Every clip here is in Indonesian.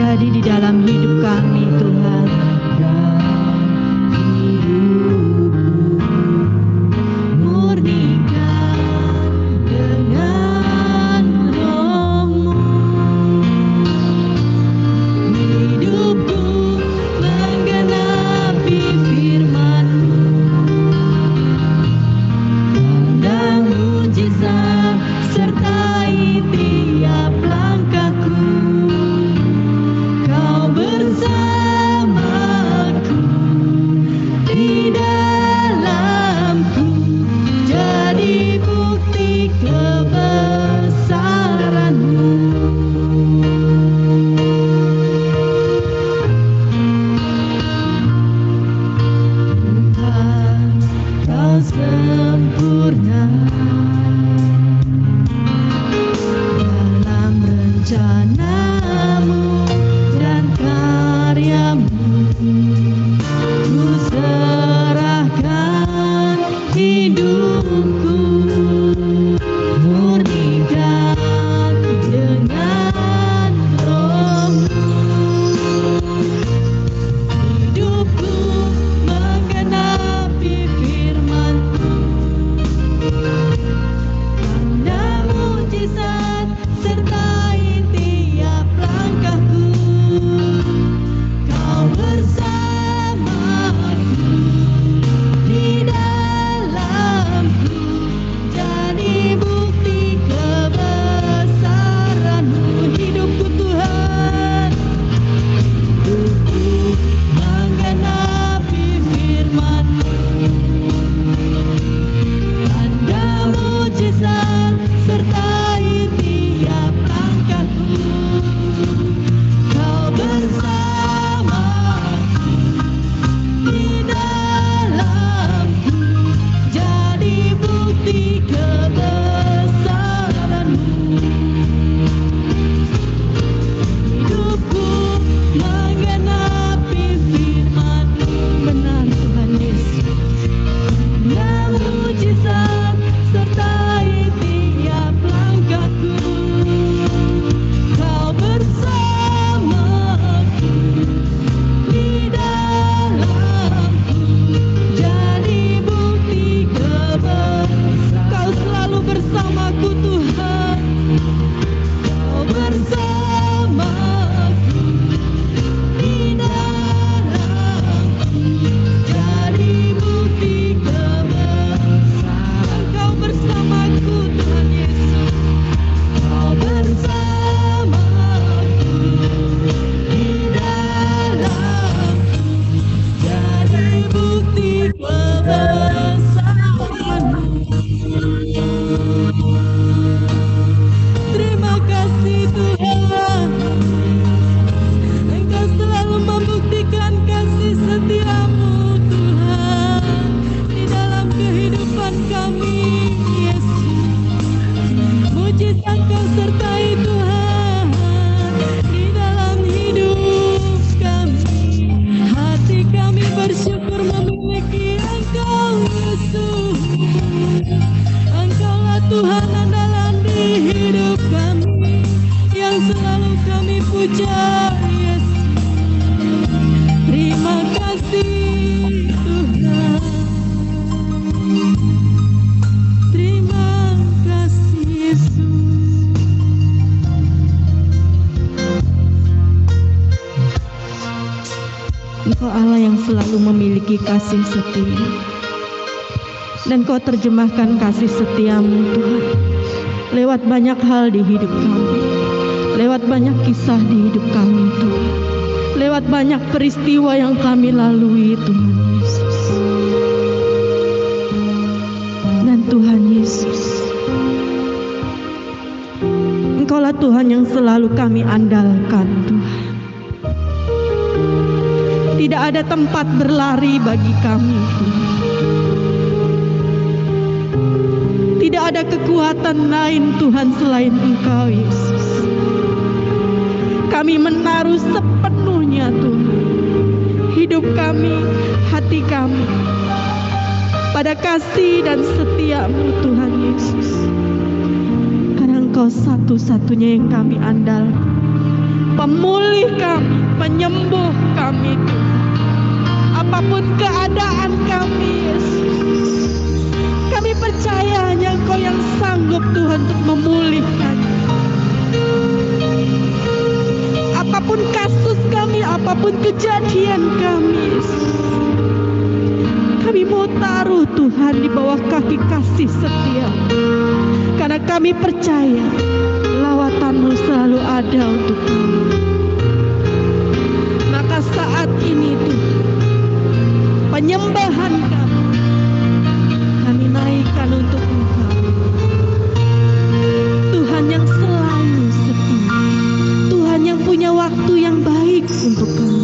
terjadi di dalam hidup kami, Tuhan. Engkau Allah yang selalu memiliki kasih setia, dan Kau terjemahkan kasih setiamu, Tuhan, lewat banyak hal di hidup kami, lewat banyak kisah di hidup kami, Tuhan, lewat banyak peristiwa yang kami lalui, Tuhan Yesus. Dan Tuhan Yesus, Engkaulah Tuhan yang selalu kami andalkan, Tuhan. Tidak ada tempat berlari bagi kami, Tuhan. Tidak ada kekuatan lain, Tuhan, selain Engkau, Yesus. Kami menaruh sepenuhnya, Tuhan, hidup kami, hati kami, pada kasih dan setia-Mu, Tuhan Yesus. Karena Engkau satu-satunya yang kami andalkan. pemulih kami, penyembuh kami Tuhan. Apapun keadaan kami Yesus, kami percaya hanya Engkau yang sanggup Tuhan untuk memulihkan. Apapun kasus kami, apapun kejadian kami Yesus, kami mau taruh Tuhan di bawah kaki kasih setia. Karena kami percaya lawatan-Mu selalu ada untuk kami. Maka saat ini Tuhan, penyembahan kami naikkan untuk Engkau, Tuhan yang selalu setia, Tuhan yang punya waktu yang baik untuk kami.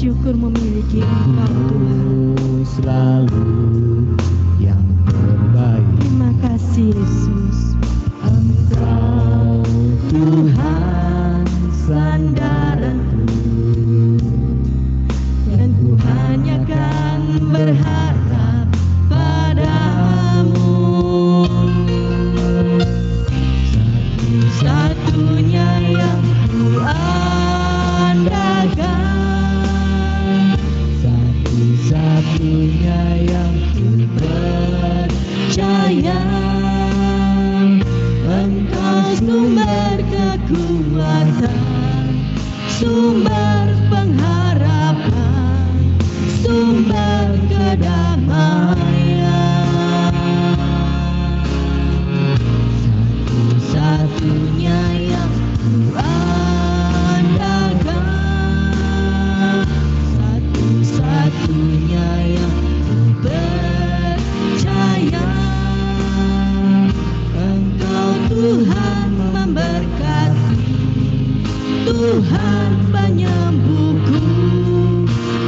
Syukur memiliki Engkau Tuhan, selalu yang terbaik. Terima kasih Yesus. Engkau Tuhan sandaranku, dan ku hanya kan berharap padamu. Satu-satunya yang ku andalkan, satu-satunya yang ku percaya. Engkau sumber kekuatan, sumber pengharapan, sumber kedamaian. Satu-satunya yang ku andalkan, satu-satunya yang ku percaya. Engkau Tuhan memberkati, Tuhan penyembuhku,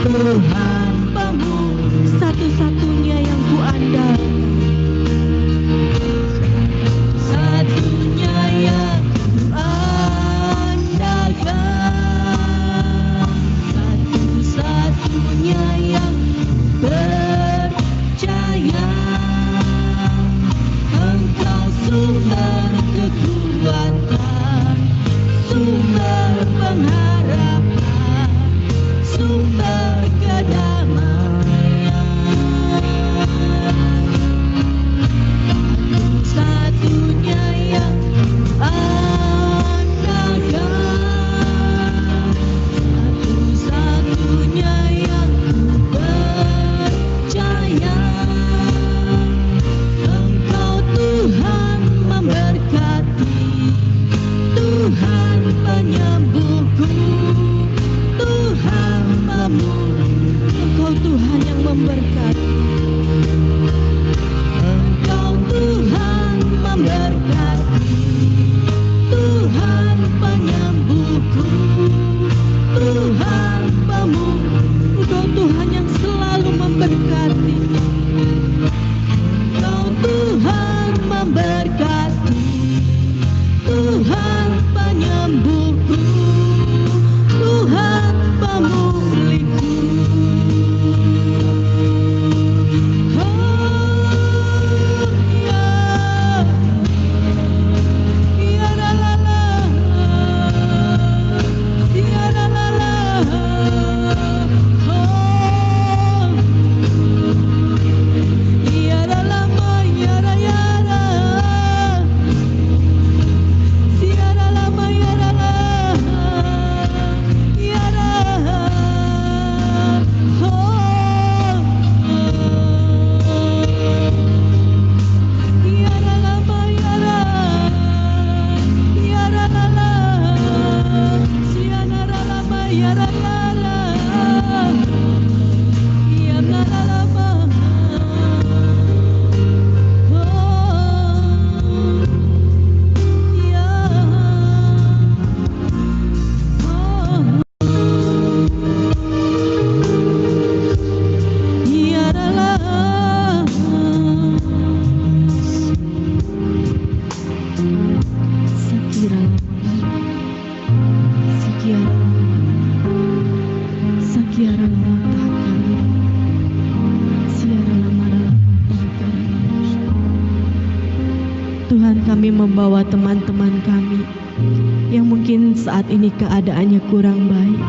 Tuhan pemulih, satu-satunya yang ku andalkan, satunya yang ku andalkan, satu-satunya yang ku percaya. Engkau sumber kekuatan, sumber pengharapan, Tuhan, kami membawa teman-teman kami yang mungkin saat ini keadaannya kurang baik.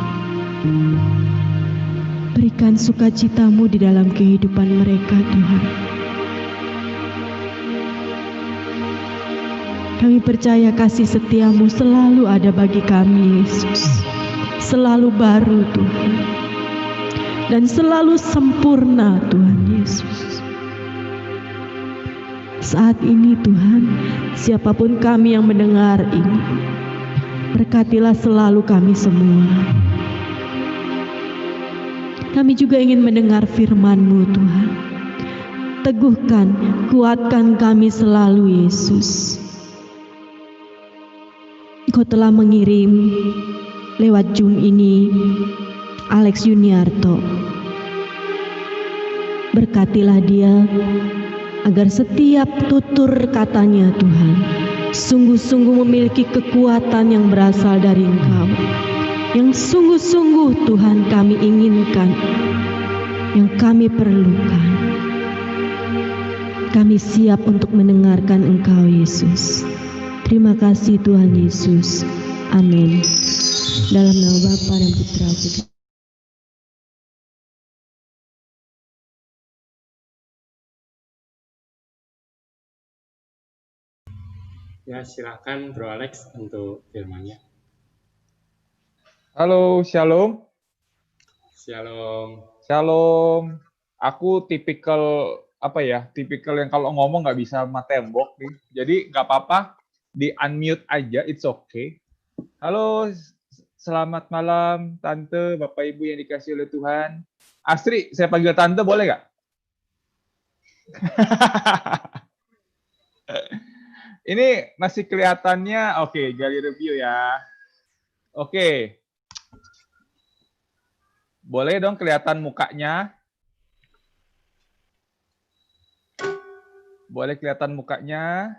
Berikan sukacita-Mu di dalam kehidupan mereka, Tuhan. Kami percaya kasih setia-Mu selalu ada bagi kami, Yesus. Selalu baru, Tuhan. Dan selalu sempurna, Tuhan Yesus. Saat ini, Tuhan, siapapun kami yang mendengar ini, berkatilah selalu kami semua. Kami juga ingin mendengar firman-Mu, Tuhan. Teguhkan, kuatkan kami selalu, Yesus. Engkau telah mengirim lewat Zoom ini Alex Yuniarto. Berkatilah dia agar setiap tutur katanya, Tuhan, sungguh-sungguh memiliki kekuatan yang berasal dari Engkau, yang sungguh-sungguh Tuhan kami inginkan, yang kami perlukan. Kami siap untuk mendengarkan Engkau, Yesus. Terima kasih Tuhan Yesus. Amin. Dalam nama Bapa dan Putra Kudus. Ya, silakan Bro Alex untuk firman-Nya. Halo, Shalom. Shalom. Shalom. Aku tipikal tipikal yang kalau ngomong nggak bisa sama tembok nih. Jadi nggak apa-apa, di unmute aja, it's okay. Halo, selamat malam Tante, Bapak Ibu yang dikasih oleh Tuhan. Astri, saya panggil Tante boleh nggak? Ini masih kelihatannya oke, gali review ya. Oke. Boleh dong kelihatan mukanya? Boleh kelihatan mukanya?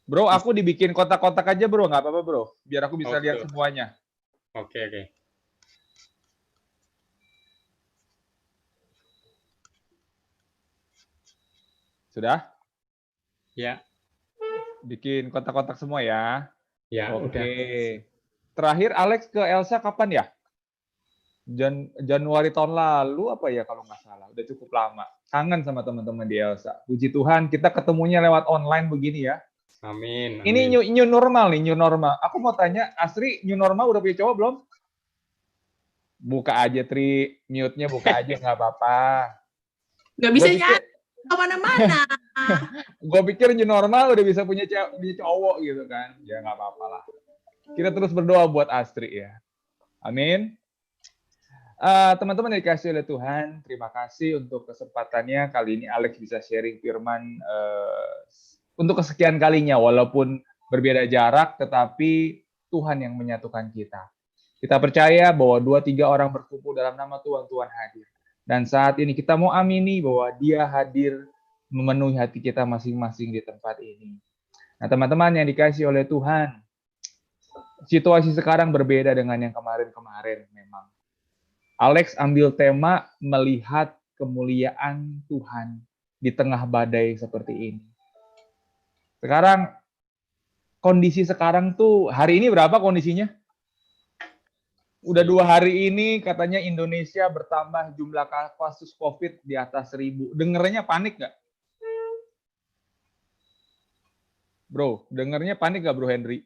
Bro, aku dibikin kotak-kotak aja bro, nggak apa-apa bro. Biar aku bisa lihat semuanya. Oke. Sudah? Ya. Bikin kotak-kotak semua ya? Ya, Oke. udah. Terakhir Alex ke Elsa kapan ya? Januari tahun lalu apa ya kalau nggak salah. Udah cukup lama. Kangen sama teman-teman di Elsa. Puji Tuhan kita ketemunya lewat online begini ya. Amin. Ini new normal nih, new normal. Aku mau tanya, Asri, new normal udah punya cowok belum? Buka aja, Tri. Mute-nya buka aja, nggak apa-apa. Nggak bisa nyari kemana-mana. Gue pikir new normal udah bisa punya cowok gitu kan. Ya nggak apa-apa lah. Kita terus berdoa buat Astri ya. Amin. Teman-teman yang dikasih oleh Tuhan, terima kasih untuk kesempatannya. Kali ini Alex bisa sharing firman untuk kesekian kalinya, walaupun berbeda jarak, tetapi Tuhan yang menyatukan kita. Kita percaya bahwa 2-3 orang berkumpul dalam nama Tuhan, Tuhan hadir. Dan saat ini kita mau amini bahwa Dia hadir memenuhi hati kita masing-masing di tempat ini. Nah, teman-teman yang dikasih oleh Tuhan, situasi sekarang berbeda dengan yang kemarin-kemarin memang. Alex ambil tema melihat kemuliaan Tuhan di tengah badai seperti ini. Sekarang, kondisi sekarang tuh, hari ini berapa kondisinya? Udah 2 hari ini katanya Indonesia bertambah jumlah kasus COVID di atas 1000. Dengernya panik nggak? Bro, dengernya panik nggak Bro Henry?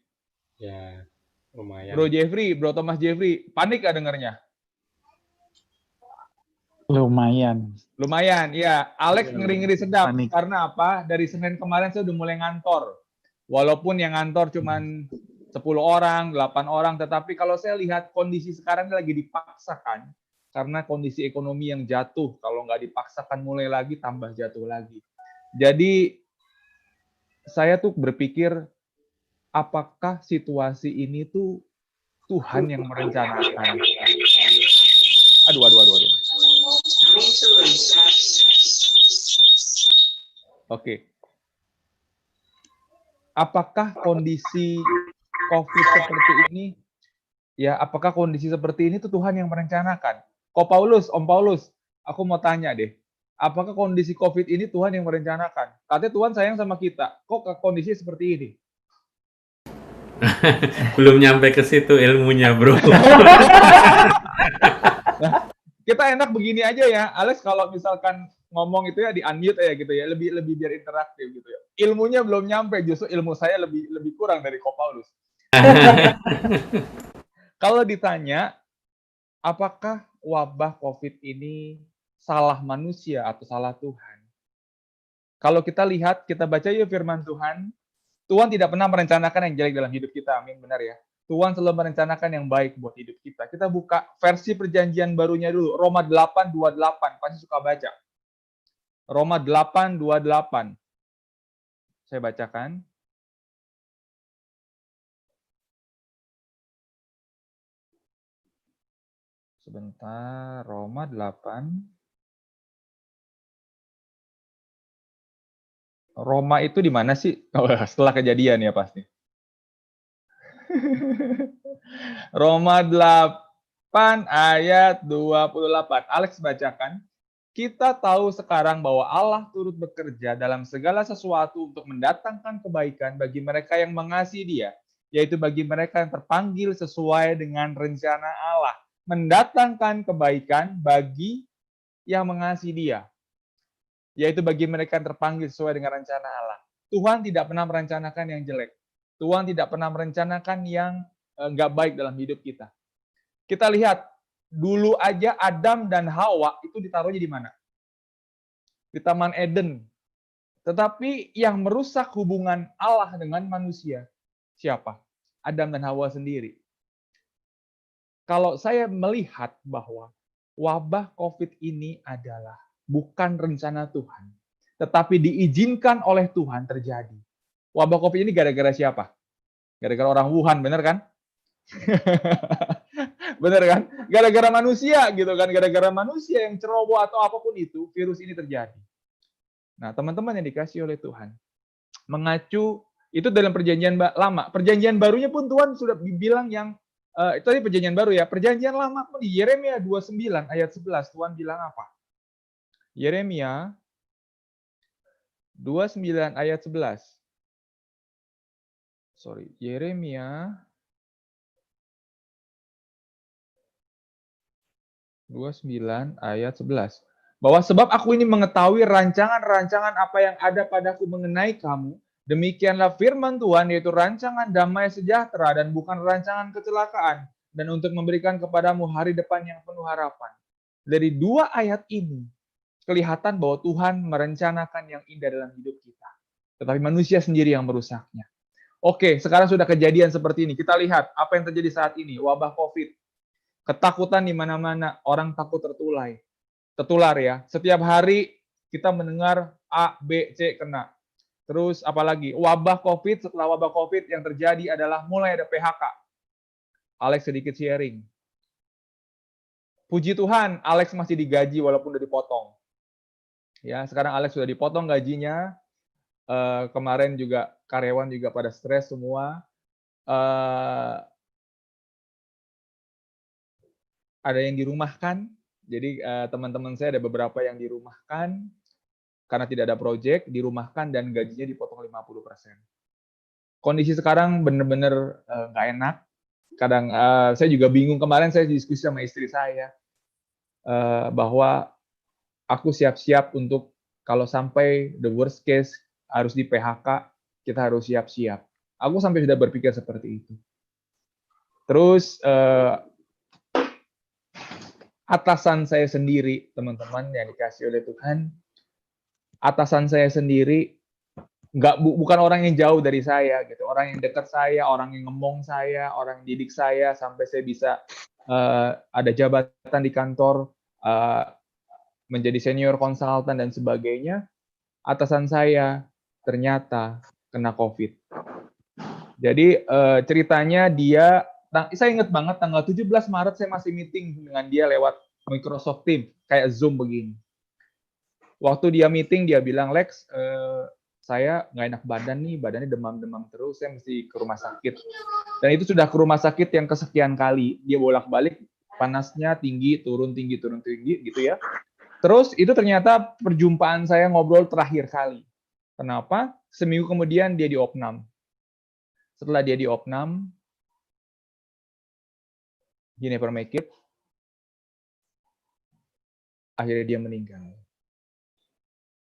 Ya, lumayan. Bro Jeffrey, Bro Thomas Jeffrey, panik nggak dengernya? Lumayan. Lumayan, ya. Alex ngeri-ngeri sedap. Panik. Karena apa? Dari Senin kemarin saya udah mulai ngantor. Walaupun yang ngantor cuman 10 orang, 8 orang, tetapi kalau saya lihat kondisi sekarang lagi dipaksakan. Karena kondisi ekonomi yang jatuh. Kalau nggak dipaksakan mulai lagi, tambah jatuh lagi. Jadi, saya tuh berpikir, apakah situasi ini tuh Tuhan yang merencanakan? Aduh. Oke. Apakah kondisi COVID seperti ini, ya apakah kondisi seperti ini tuh Tuhan yang merencanakan? Om Paulus, aku mau tanya deh. Apakah kondisi COVID ini Tuhan yang merencanakan? Katanya Tuhan sayang sama kita. Kok kondisinya seperti ini? Belum nyampe ke situ ilmunya, bro. Nah, kita enak begini aja ya, Alex, kalau misalkan ngomong itu ya di unmute ya gitu ya, lebih biar interaktif gitu ya. Ilmunya belum nyampe, justru ilmu saya lebih kurang dari Ko Paulus. Kalau ditanya, apakah wabah COVID ini salah manusia atau salah Tuhan? Kalau kita lihat, kita baca yuk firman Tuhan, Tuhan tidak pernah merencanakan yang jelek dalam hidup kita, amin, benar ya. Tuhan selalu merencanakan yang baik buat hidup kita. Kita buka versi perjanjian barunya dulu, Roma 8:28, pasti suka baca. Roma 8:28. Saya bacakan. Sebentar, Roma 8. Roma itu di mana sih? Oh, setelah kejadian ya pasti. Roma 8 ayat 28. Alex bacakan. Kita tahu sekarang bahwa Allah turut bekerja dalam segala sesuatu untuk mendatangkan kebaikan bagi mereka yang mengasihi Dia, yaitu bagi mereka yang terpanggil sesuai dengan rencana Allah. Mendatangkan kebaikan bagi yang mengasihi Dia, yaitu bagi mereka yang terpanggil sesuai dengan rencana Allah. Tuhan tidak pernah merencanakan yang jelek. Tuhan tidak pernah merencanakan yang nggak baik dalam hidup kita. Kita lihat, dulu aja Adam dan Hawa itu ditaruhnya di mana? Di Taman Eden. Tetapi yang merusak hubungan Allah dengan manusia, siapa? Adam dan Hawa sendiri. Kalau saya melihat bahwa wabah COVID ini adalah bukan rencana Tuhan, tetapi diizinkan oleh Tuhan terjadi. Wabah COVID ini gara-gara siapa? Gara-gara orang Wuhan, benar kan? Benar kan? Gara-gara manusia gitu kan, gara-gara manusia yang ceroboh atau apapun itu, virus ini terjadi. Nah, teman-teman yang dikasih oleh Tuhan, mengacu itu dalam perjanjian lama. Perjanjian barunya pun Tuhan sudah bilang yang itu tadi perjanjian baru ya. Perjanjian lama pun di Yeremia 29 ayat 11 Tuhan bilang apa? Yeremia 29 ayat 11. Yeremia 29 ayat 11. Bahwa sebab aku ini mengetahui rancangan-rancangan apa yang ada padaku mengenai kamu, demikianlah firman Tuhan, yaitu rancangan damai sejahtera dan bukan rancangan kecelakaan, dan untuk memberikan kepadamu hari depan yang penuh harapan. Dari dua ayat ini, kelihatan bahwa Tuhan merencanakan yang indah dalam hidup kita. Tetapi manusia sendiri yang merusaknya. Oke, sekarang sudah kejadian seperti ini. Kita lihat apa yang terjadi saat ini, wabah COVID. Ketakutan di mana-mana, orang takut tertular ya. Setiap hari kita mendengar A, B, C kena. Terus apalagi wabah COVID, setelah wabah COVID yang terjadi adalah mulai ada PHK. Alex sedikit sharing. Puji Tuhan, Alex masih digaji walaupun udah dipotong. Ya, sekarang Alex sudah dipotong gajinya. Kemarin juga karyawan juga pada stres semua. Ada yang dirumahkan. Jadi teman-teman saya ada beberapa yang dirumahkan karena tidak ada proyek, dirumahkan dan gajinya dipotong 50%. Kondisi sekarang benar-benar nggak enak. Kadang saya juga bingung, kemarin saya diskusi sama istri saya bahwa aku siap-siap untuk kalau sampai the worst case harus di PHK, kita harus siap-siap. Aku sampai sudah berpikir seperti itu. Terus atasan saya sendiri, teman-teman yang dikasih oleh Tuhan, atasan saya sendiri bukan orang yang jauh dari saya, gitu, orang yang dekat saya, orang yang ngomong saya, orang yang didik saya sampai saya bisa ada jabatan di kantor, menjadi senior konsultan dan sebagainya. Atasan saya ternyata kena COVID. Jadi ceritanya dia, saya ingat banget tanggal 17 Maret saya masih meeting dengan dia lewat Microsoft Teams, kayak Zoom begini. Waktu dia meeting, dia bilang, Lex, saya nggak enak badan nih, badannya demam-demam terus, saya mesti ke rumah sakit. Dan itu sudah ke rumah sakit yang kesekian kali, dia bolak-balik, panasnya tinggi, turun tinggi, gitu ya. Terus itu ternyata perjumpaan saya ngobrol terakhir kali. Kenapa? Seminggu kemudian dia diopnam. Setelah dia diopnam, he never make it. Akhirnya dia meninggal.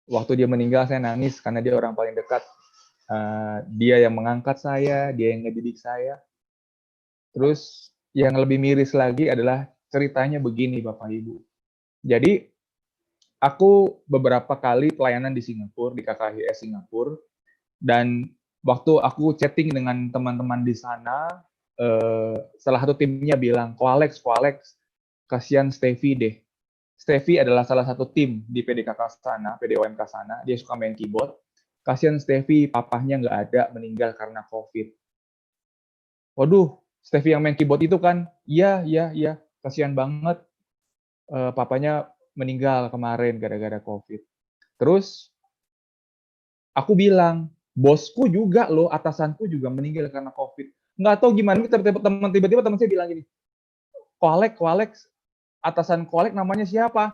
Waktu dia meninggal saya nangis karena dia orang paling dekat. Dia yang mengangkat saya, dia yang ngedidik saya. Terus yang lebih miris lagi adalah ceritanya begini Bapak Ibu. Jadi aku beberapa kali pelayanan di Singapura, di KKHS Singapura, dan waktu aku chatting dengan teman-teman di sana, salah satu timnya bilang, Ko Alex, kasihan Steffi deh. Steffi adalah salah satu tim di PDKK sana, PDOMK sana, dia suka main keyboard. Kasihan Steffi, papahnya nggak ada, meninggal karena COVID. Waduh, Steffi yang main keyboard itu kan, iya, kasihan banget. Papanya meninggal kemarin gara-gara COVID. Terus, aku bilang, bosku juga loh, atasanku juga meninggal karena COVID. Nggak tahu gimana, tiba-tiba teman saya bilang gini, Ko Alex, atasan Ko Alex namanya siapa?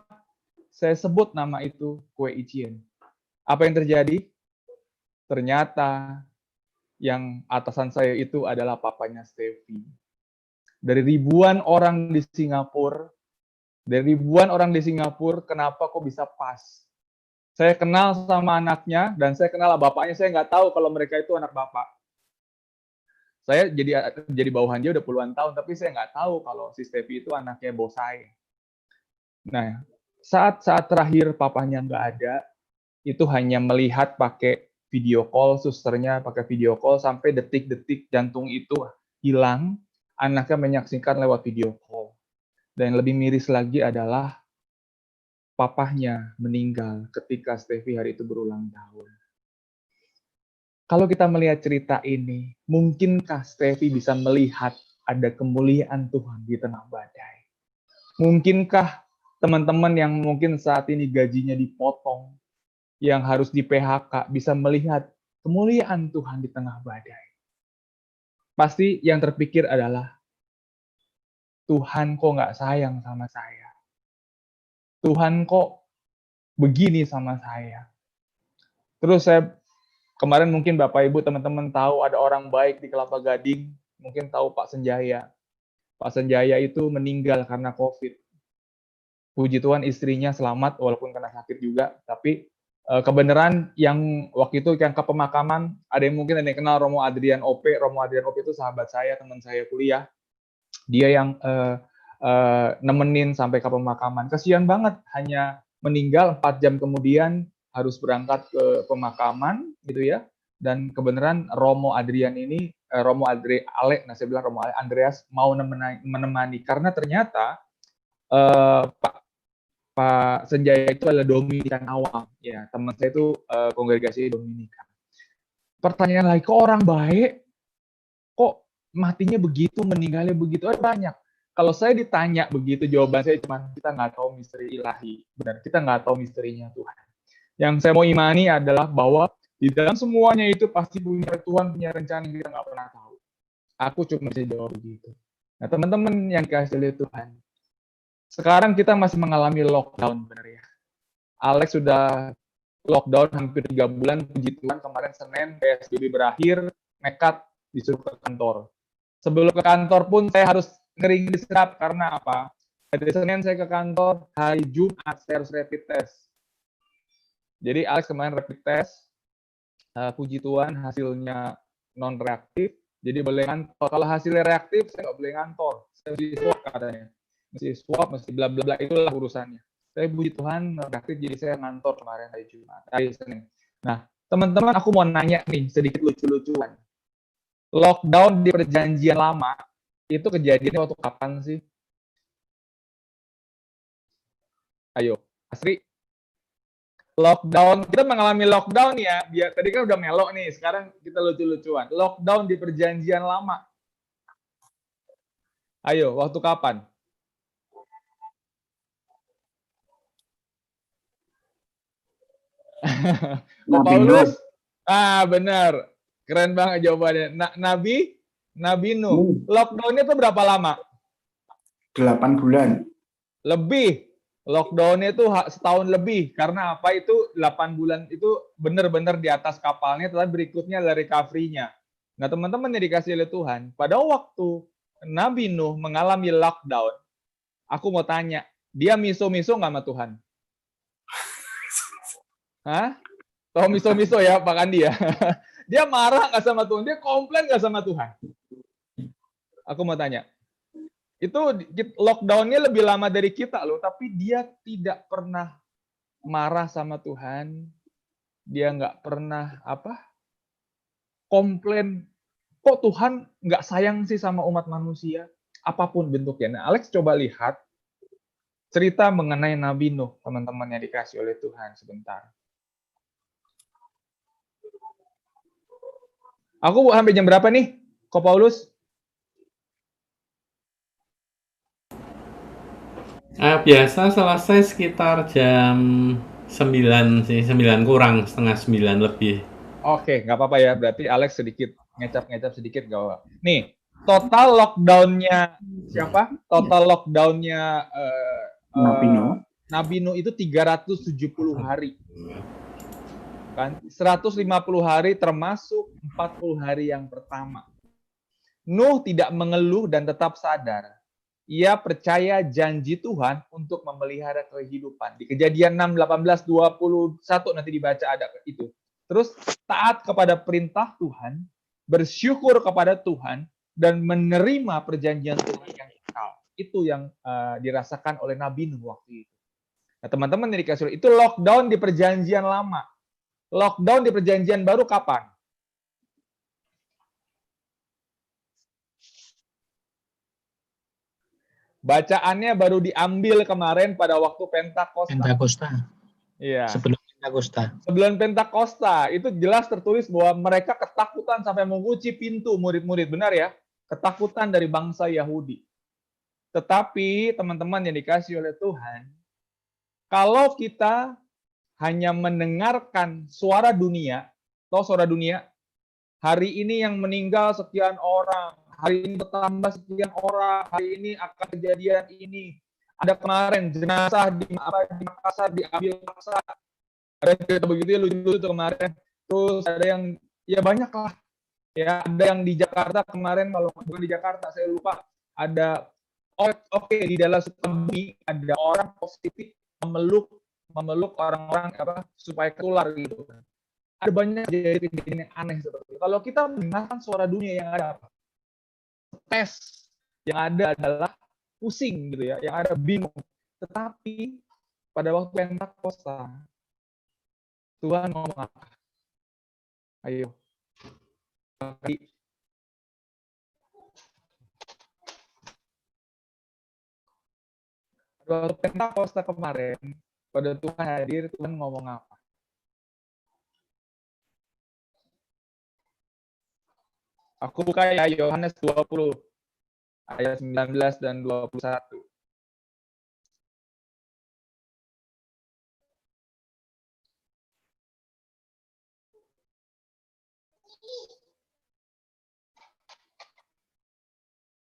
Saya sebut nama itu, Kue Ichien. Apa yang terjadi? Ternyata yang atasan saya itu adalah papanya Steffi. Dari ribuan orang di Singapura, kenapa kok bisa pas? Saya kenal sama anaknya, dan saya kenal bapaknya, saya nggak tahu kalau mereka itu anak bapak. Saya jadi bawahan dia udah puluhan tahun, tapi saya nggak tahu kalau si Steffi itu anaknya bos saya. Nah, saat terakhir papanya nggak ada, itu hanya melihat pakai video call, susternya pakai video call, sampai detik-detik jantung itu hilang, anaknya menyaksikan lewat video call. Dan yang lebih miris lagi adalah papahnya meninggal ketika Steffi hari itu berulang tahun. Kalau kita melihat cerita ini, mungkinkah Steffi bisa melihat ada kemuliaan Tuhan di tengah badai? Mungkinkah teman-teman yang mungkin saat ini gajinya dipotong, yang harus di PHK, bisa melihat kemuliaan Tuhan di tengah badai? Pasti yang terpikir adalah, Tuhan kok nggak sayang sama saya? Tuhan kok begini sama saya? Terus saya, kemarin mungkin Bapak Ibu teman-teman tahu ada orang baik di Kelapa Gading, mungkin tahu Pak Senjaya. Pak Senjaya itu meninggal karena COVID. Puji Tuhan istrinya selamat walaupun kena sakit juga, tapi kebenaran yang waktu itu yang ke pemakaman, ada yang mungkin ada yang kenal Romo Adrian OP. Romo Adrian OP itu sahabat saya, teman saya kuliah. Dia yang nemenin sampai ke pemakaman. Kasihan banget, hanya meninggal 4 jam kemudian harus berangkat ke pemakaman gitu ya. Dan kebenaran Romo Adrian ini, saya bilang Romo Andreas mau menemani karena ternyata Pak Senjaya itu adalah Dominikan awam, ya teman saya itu kongregasi Dominikan. Pertanyaan lagi, kok orang baik, kok matinya begitu, meninggalnya begitu? Banyak. Kalau saya ditanya begitu, jawaban saya cuma kita nggak tahu misteri ilahi, benar, kita nggak tahu misterinya Tuhan. Yang saya mau imani adalah bahwa di dalam semuanya itu pasti Tuhan punya rencana yang kita nggak pernah tahu. Aku cuma bisa jawab begitu. Nah teman-teman yang kasih oleh Tuhan, sekarang kita masih mengalami lockdown, benar ya. Alex sudah lockdown hampir 3 bulan, puji Tuhan kemarin Senin PSBB berakhir, nekat disuruh ke kantor. Sebelum ke kantor pun saya harus ngering diserap, karena apa? Hari Senin saya ke kantor, hari Jumat saya harus rapid test. Jadi Alex kemarin rapid test, puji Tuhan hasilnya non-reaktif, jadi boleh ngantor. Kalau hasilnya reaktif, saya nggak boleh ngantor. Saya mesti swab katanya. Mesti swab, mesti bla bla bla, itulah urusannya. Saya puji Tuhan reaktif, jadi saya ngantor kemarin hari Jumat, hari Senin. Nah, teman-teman, aku mau nanya nih sedikit lucu-lucuan. Lockdown di perjanjian lama itu kejadiannya waktu kapan sih? Ayo, Asri. Lockdown, kita mengalami lockdown ya. Tadi kan udah melok nih, sekarang kita lucu-lucuan. Lockdown di perjanjian lama. Ayo, waktu kapan? Nabi Paulus. Nuh. Benar. Keren banget jawabannya. Nabi Nuh. Lockdown-nya itu berapa lama? 8 bulan. Lebih. Lockdown-nya itu setahun lebih. Karena apa? Itu 8 bulan itu benar-benar di atas kapalnya, tetapi berikutnya adalah recovery-nya. Nah, teman-teman yang dikasih oleh Tuhan, pada waktu Nabi Nuh mengalami lockdown, aku mau tanya, dia miso-miso nggak sama Tuhan? Hah? Tahu miso-miso ya, Pak Andi ya? Dia marah nggak sama Tuhan? Dia komplain nggak sama Tuhan? Aku mau tanya. Itu lockdown-nya lebih lama dari kita loh, tapi dia tidak pernah marah sama Tuhan. Dia nggak pernah komplain. Kok Tuhan nggak sayang sih sama umat manusia? Apapun bentuknya. Nah, Alex coba lihat cerita mengenai Nabi Nuh, teman-teman yang dikasih oleh Tuhan sebentar. Aku sampai jam berapa nih, Ko Paulus? Biasa selesai sekitar jam 9 sih, 9 kurang, setengah 9 lebih. Oke, nggak apa-apa ya. Berarti Alex sedikit ngecap-ngecap sedikit nggak apa-apa. Nih, total lockdown-nya siapa? Total lockdown-nya Nabi Nuh itu 370 hari. Kan? 150 hari termasuk 40 hari yang pertama. Nuh tidak mengeluh dan tetap sadar. Ia percaya janji Tuhan untuk memelihara kehidupan. Di Kejadian 6, 18, 21 nanti dibaca ada itu. Terus taat kepada perintah Tuhan, bersyukur kepada Tuhan, dan menerima perjanjian Tuhan yang kekal. Itu yang dirasakan oleh Nabi Nuh waktu itu. Nah, teman-teman yang dikasih itu lockdown di perjanjian lama. Lockdown di perjanjian baru kapan? Bacaannya baru diambil kemarin pada waktu Pentakosta. Iya. Sebelum Pentakosta. Sebelum Pentakosta itu jelas tertulis bahwa mereka ketakutan sampai mengunci pintu murid-murid, benar ya? Ketakutan dari bangsa Yahudi. Tetapi teman-teman yang dikasih oleh Tuhan, kalau kita hanya mendengarkan suara dunia, atau suara dunia, hari ini yang meninggal sekian orang, hari ini bertambah sekian orang, hari ini akan kejadian ini. Ada kemarin jenazah di Makassar diambil paksa. Ada cerita begitu ya, lucu-lucu kemarin. Terus ada yang ya banyak lah. Ya, ada yang di Jakarta kemarin, kalau bukan di Jakarta saya lupa, ada di dalam Sukabumi ada orang positif memeluk orang-orang supaya keluar gitu. Ada banyak kejadian yang aneh seperti itu. Kalau kita mendengarkan suara dunia yang ada apa? Tes yang ada adalah pusing gitu ya, yang ada bingung. Tetapi pada waktu Pentakosta Tuhan ngomong apa? Ayo. Pada waktu Pentakosta kemarin, pada Tuhan hadir, Tuhan ngomong apa? Aku buka ya Yohanes 20 ayat 19 dan 21.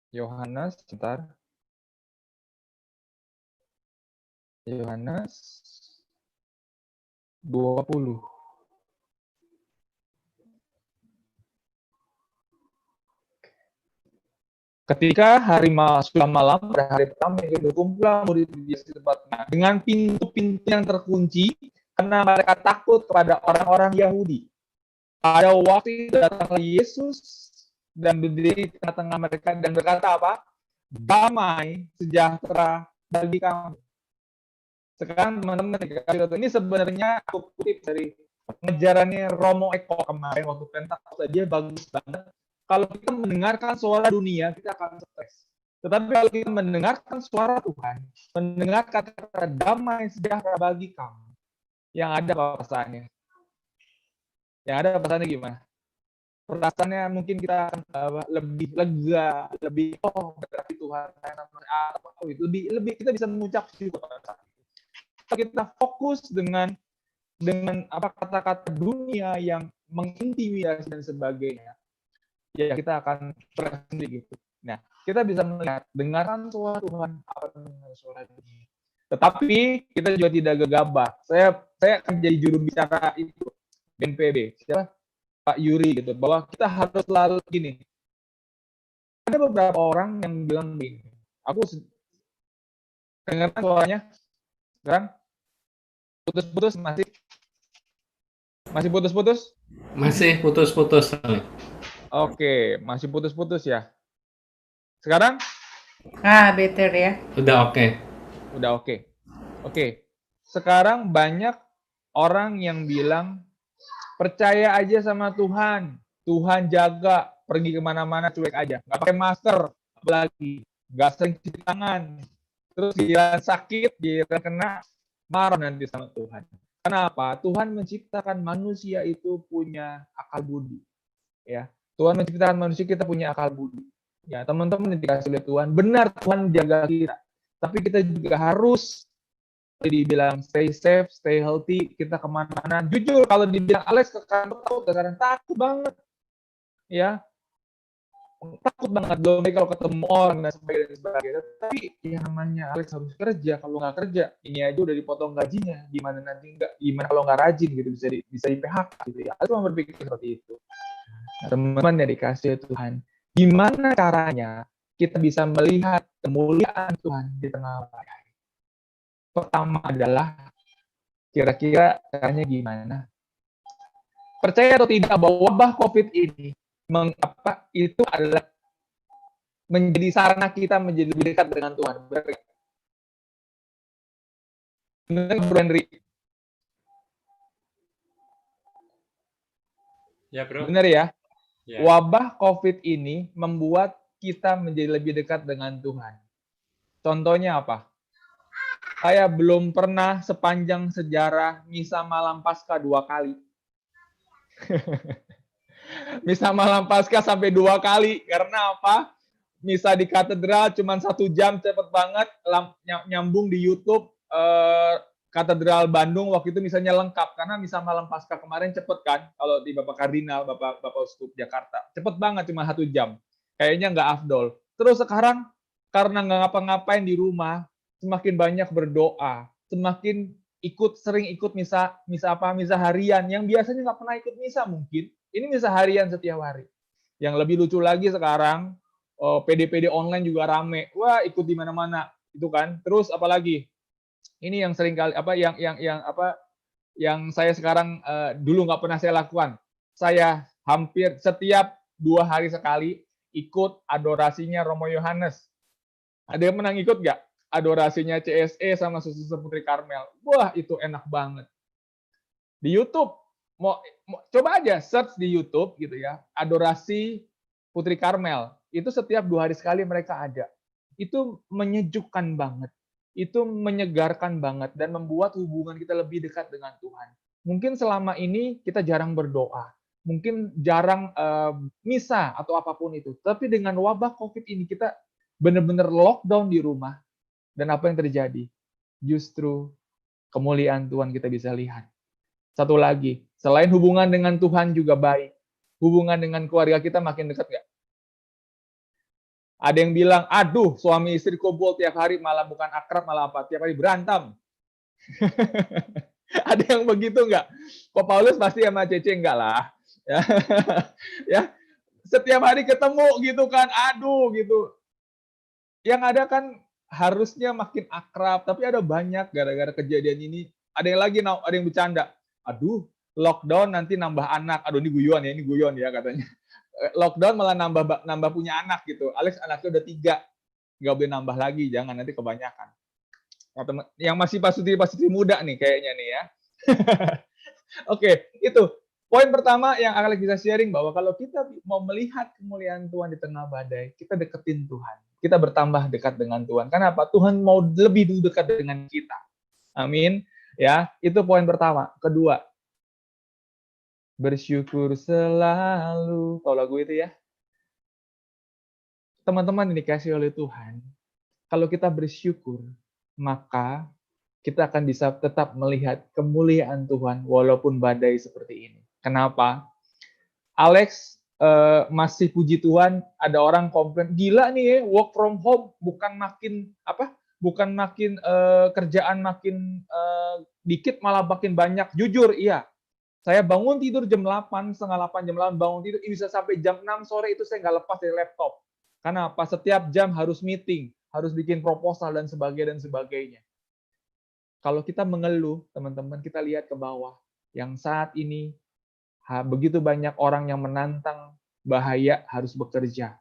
Yohanes, sebentar. Yohanes 20. Ketika hari sudah malam, pada hari pertama yang berkumpul murid di tempat dengan pintu-pintu yang terkunci karena mereka takut kepada orang-orang Yahudi. Pada waktu itu datanglah Yesus dan berdiri di tengah-tengah mereka dan berkata apa? Damai sejahtera bagi kamu. Sekarang teman-teman, ini sebenarnya aku kutip dari pengajarannya Romo Eko kemarin waktu Pentakosta, dia bagus banget. Kalau kita mendengarkan suara dunia, kita akan stres. Tetapi kalau kita mendengarkan suara Tuhan, mendengarkan kata damai sejahtera bagi kamu, yang ada perasaannya. Yang ada perasaannya gimana? Perasaannya mungkin kita akan lebih lega, lebih berarti Tuhan lebih kita bisa mengucap syukur. Kalau kita fokus dengan kata-kata dunia yang mengintimidasi dan sebagainya, ya kita akan stres sendiri gitu. Nah, kita bisa melihat, dengarkan suara Tuhan, apa dengan suara dunia. Tetapi kita juga tidak gegabah. Saya akan jadi juru bicara itu BNPB. Siapa? Pak Yuri gitu. Bahwa kita harus selalu gini. Ada beberapa orang yang bilang gini. Aku dengar suaranya sekarang putus-putus masih putus-putus? Masih putus-putus. Oke, masih putus-putus ya. Sekarang? Better ya. Udah oke. Udah oke. Oke. Sekarang banyak orang yang bilang percaya aja sama Tuhan. Tuhan jaga, pergi kemana-mana cuek aja. Nggak pakai masker, apalagi. Nggak sering cuci tangan. Terus dia sakit, dia kena, marah nanti sama Tuhan. Kenapa? Tuhan menciptakan manusia itu punya akal budi. Ya, Tuhan menciptakan manusia kita punya akal budi. Ya, teman-teman yang dikasih oleh Tuhan, benar Tuhan jaga kita. Tapi kita juga harus dibilang stay safe, stay healthy, kita kemana-mana. Jujur, kalau dibilang Alex ke kantor, takut banget. Ya, takut banget dong kalau ketemu orang dan sebagainya. Tapi yang namanya Alex harus kerja. Kalau nggak kerja, ini aja udah dipotong gajinya. Gimana nanti nggak? Gimana kalau nggak rajin gitu bisa di PHK gitu ya. Alex cuma berpikir seperti itu. Nah, teman-teman yang dikasih Tuhan, gimana caranya kita bisa melihat kemuliaan Tuhan di tengah badai? Pertama adalah kira-kira caranya gimana? Percaya atau tidak bahwa wabah COVID ini itu adalah menjadi sarana kita menjadi lebih dekat dengan Tuhan. Benar, Bro Henry? Ya, Bro. Benar ya? Ya. Wabah COVID ini membuat kita menjadi lebih dekat dengan Tuhan. Contohnya apa? Saya belum pernah sepanjang sejarah misa malam Paskah 2 kali. Misa malam Paskah sampai 2 kali. Karena apa? Misa di katedral cuma 1 jam, cepet banget. Nyambung di YouTube Katedral Bandung waktu itu misalnya lengkap. Karena misa malam Paskah kemarin cepet kan. Kalau di Bapak Kardinal, Bapak Uskup Jakarta. Cepet banget, cuma 1 jam. Kayaknya nggak afdol. Terus sekarang karena nggak ngapa-ngapain di rumah, semakin banyak berdoa. Semakin sering ikut misa harian. Yang biasanya nggak pernah ikut misa mungkin. Ini misa harian setiap hari. Yang lebih lucu lagi sekarang, PD-PD online juga rame. Wah, ikut di mana-mana, itu kan. Terus apalagi? Ini yang sering kali yang saya sekarang dulu nggak pernah saya lakukan. Saya hampir setiap 2 hari sekali ikut adorasinya Romo Yohanes. Ada yang pernah ikut nggak? Adorasinya CSE sama Suster Putri Karmel. Wah, itu enak banget. Di YouTube, coba aja search di YouTube gitu ya, adorasi Putri Karmel. Itu setiap 2 hari sekali mereka ada. Itu menyejukkan banget. Itu menyegarkan banget dan membuat hubungan kita lebih dekat dengan Tuhan. Mungkin selama ini kita jarang berdoa. Mungkin jarang misa atau apapun itu. Tapi dengan wabah COVID ini kita benar-benar lockdown di rumah. Dan apa yang terjadi? Justru kemuliaan Tuhan kita bisa lihat. Satu lagi, selain hubungan dengan Tuhan juga baik. Hubungan dengan keluarga kita makin dekat nggak? Ada yang bilang, aduh suami istri kumpul tiap hari malah bukan akrab, malah apa? Tiap hari berantem. Ada yang begitu nggak? Kok Paulus pasti sama Cece enggak lah. Ya, setiap hari ketemu gitu kan, aduh gitu. Yang ada kan harusnya makin akrab, tapi ada banyak gara-gara kejadian ini. Ada yang lagi, ada yang bercanda. Aduh, lockdown nanti nambah anak. Aduh, ini guyon ya katanya. Lockdown malah nambah punya anak gitu. Alex anaknya udah 3, nggak boleh nambah lagi, jangan nanti kebanyakan. Yang masih pasutri muda nih kayaknya nih ya. Oke, itu poin pertama yang Alex bisa sharing, bahwa kalau kita mau melihat kemuliaan Tuhan di tengah badai, kita deketin Tuhan. Kita bertambah dekat dengan Tuhan. Kenapa? Tuhan mau lebih dekat dengan kita. Amin. Ya, itu poin pertama. Kedua, bersyukur selalu. Tahu lagu itu ya? Teman-teman yang dikasih oleh Tuhan, kalau kita bersyukur, maka kita akan bisa tetap melihat kemuliaan Tuhan walaupun badai seperti ini. Kenapa? Alex masih puji Tuhan, ada orang komplain, gila nih ya, work from home bukan bukan makin kerjaan makin dikit malah makin banyak. Jujur, iya. Saya bangun tidur jam 8, setengah 8, jam 8 bangun tidur, bisa sampai jam 6 sore itu saya nggak lepas dari laptop. Karena apa? Setiap jam harus meeting, harus bikin proposal dan sebagainya. Kalau kita mengeluh, teman-teman, kita lihat ke bawah. Yang saat ini begitu banyak orang yang menantang bahaya harus bekerja.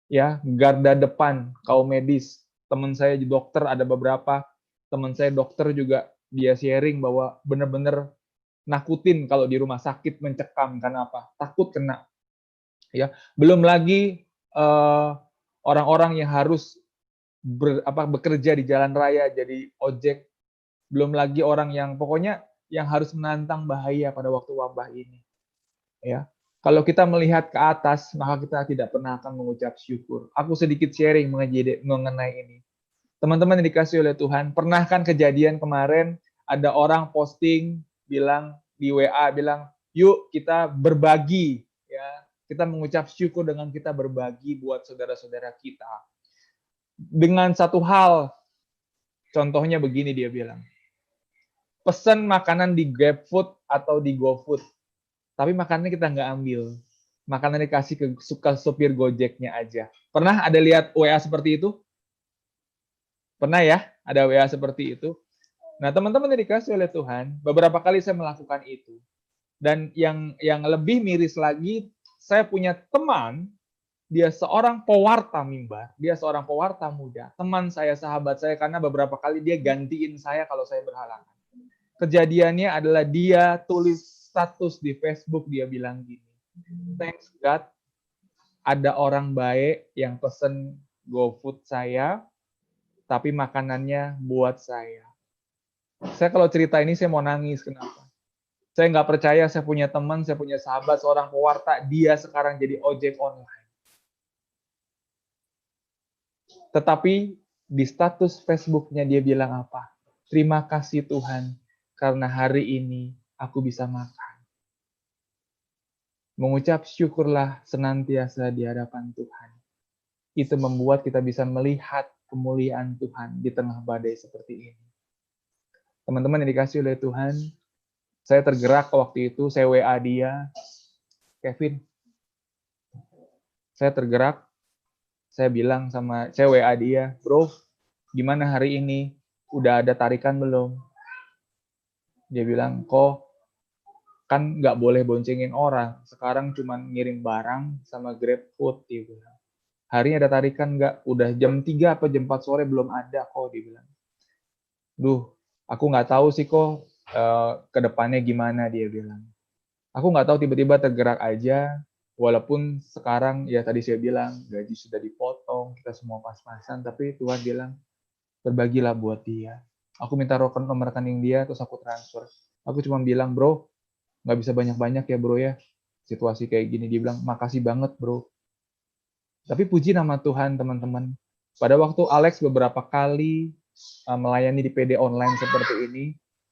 Ya, garda depan kaum medis. Teman saya di dokter ada beberapa, teman saya dokter juga dia sharing bahwa benar-benar nakutin kalau di rumah sakit, mencekam. Karena apa? Takut kena. Ya, belum lagi orang-orang yang harus bekerja di jalan raya jadi ojek, belum lagi orang yang pokoknya yang harus menantang bahaya pada waktu wabah ini. Ya, kalau kita melihat ke atas, maka kita tidak pernah akan mengucap syukur. Aku sedikit sharing mengenai ini. Teman-teman yang dikasih oleh Tuhan, pernah kan kejadian kemarin ada orang posting bilang di WA bilang, "Yuk kita berbagi ya. Kita mengucap syukur dengan kita berbagi buat saudara-saudara kita." Dengan satu hal, contohnya begini dia bilang. Pesan makanan di GrabFood atau di GoFood, tapi makanannya kita nggak ambil. Makanan dikasih ke supir Gojeknya aja. Pernah ada lihat WA seperti itu? Pernah ya? Ada WA seperti itu? Nah, teman-teman yang dikasih oleh Tuhan, beberapa kali saya melakukan itu. Dan yang lebih miris lagi, saya punya teman, dia seorang pewarta mimbar, dia seorang pewarta muda, teman saya, sahabat saya, karena beberapa kali dia gantiin saya kalau saya berhalangan. Kejadiannya adalah dia tulis status di Facebook, dia bilang gini, "Thanks God, ada orang baik yang pesen GoFood saya, tapi makanannya buat saya." Saya kalau cerita ini saya mau nangis, kenapa? Saya nggak percaya saya punya teman, saya punya sahabat, seorang pewarta, dia sekarang jadi ojek online. Tetapi di status Facebook-nya dia bilang apa? "Terima kasih Tuhan, karena hari ini aku bisa makan." Mengucap syukurlah senantiasa di hadapan Tuhan. Itu membuat kita bisa melihat kemuliaan Tuhan di tengah badai seperti ini. Teman-teman yang dikasih oleh Tuhan, saya tergerak waktu itu, saya WA dia, "Kevin," saya tergerak, saya bilang saya WA dia, "Bro, gimana hari ini? Udah ada tarikan belum?" Dia bilang, "Kok kan nggak boleh boncengin orang, sekarang cuma ngirim barang sama GrabFood," dia bilang. "Hari ini ada tarikan nggak? Udah jam 3 apa jam 4 sore belum ada kok," dia bilang. "Duh, aku nggak tahu sih kok ke depannya gimana," dia bilang. Aku nggak tahu, tiba-tiba tergerak aja, walaupun sekarang ya tadi saya bilang, gaji sudah dipotong, kita semua pas-pasan, tapi Tuhan bilang, berbagilah buat dia. Aku minta nomor rekening dia, terus aku transfer. Aku cuma bilang, "Bro, nggak bisa banyak-banyak ya bro ya, situasi kayak gini." Dia bilang, "Makasih banget bro." Tapi puji nama Tuhan teman-teman, pada waktu Alex beberapa kali melayani di PD online seperti ini,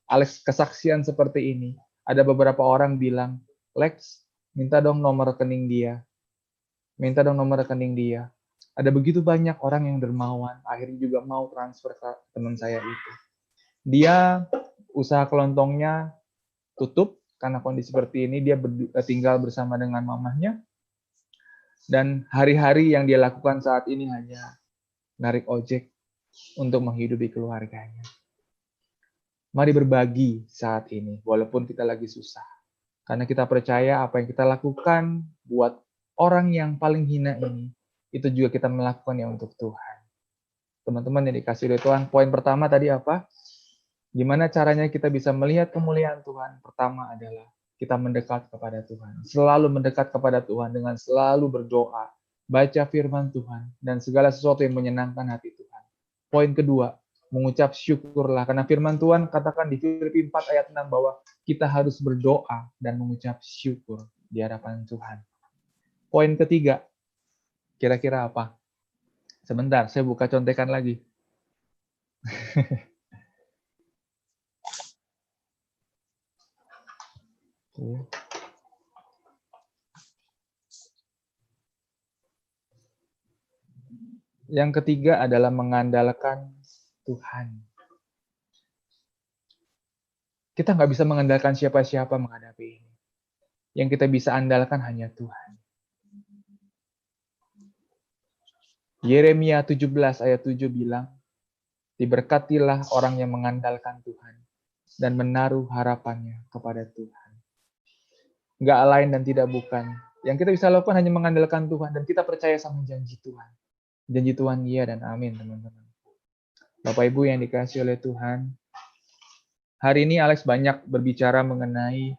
Alex kesaksian seperti ini, ada beberapa orang bilang, "Lex, minta dong nomor rekening dia, minta dong nomor rekening dia." Ada begitu banyak orang yang dermawan, akhirnya juga mau transfer ke teman saya itu. Dia usaha kelontongnya tutup, karena kondisi seperti ini dia tinggal bersama dengan mamahnya, dan hari-hari yang dia lakukan saat ini hanya narik ojek untuk menghidupi keluarganya. Mari berbagi saat ini, walaupun kita lagi susah. Karena kita percaya apa yang kita lakukan buat orang yang paling hina ini, itu juga kita melakukannya untuk Tuhan. Teman-teman yang dikasih oleh Tuhan, poin pertama tadi apa? Gimana caranya kita bisa melihat kemuliaan Tuhan? Pertama adalah kita mendekat kepada Tuhan. Selalu mendekat kepada Tuhan dengan selalu berdoa, baca firman Tuhan, dan segala sesuatu yang menyenangkan hati Tuhan. Poin kedua, mengucap syukurlah. Karena firman Tuhan katakan di Filipi 4 ayat 6 bahwa kita harus berdoa dan mengucap syukur di hadapan Tuhan. Poin ketiga, kira-kira apa? Sebentar, saya buka contekan lagi. Yang ketiga adalah mengandalkan Tuhan. Kita nggak bisa mengandalkan siapa-siapa menghadapi ini. Yang kita bisa andalkan hanya Tuhan. Yeremia 17 ayat 7 bilang, diberkatilah orang yang mengandalkan Tuhan dan menaruh harapannya kepada Tuhan. Nggak lain dan tidak bukan. Yang kita bisa lakukan hanya mengandalkan Tuhan dan kita percaya sama janji Tuhan. Janji Tuhan iya dan amin, teman-teman. Bapak Ibu yang dikasihi oleh Tuhan, hari ini Alex banyak berbicara mengenai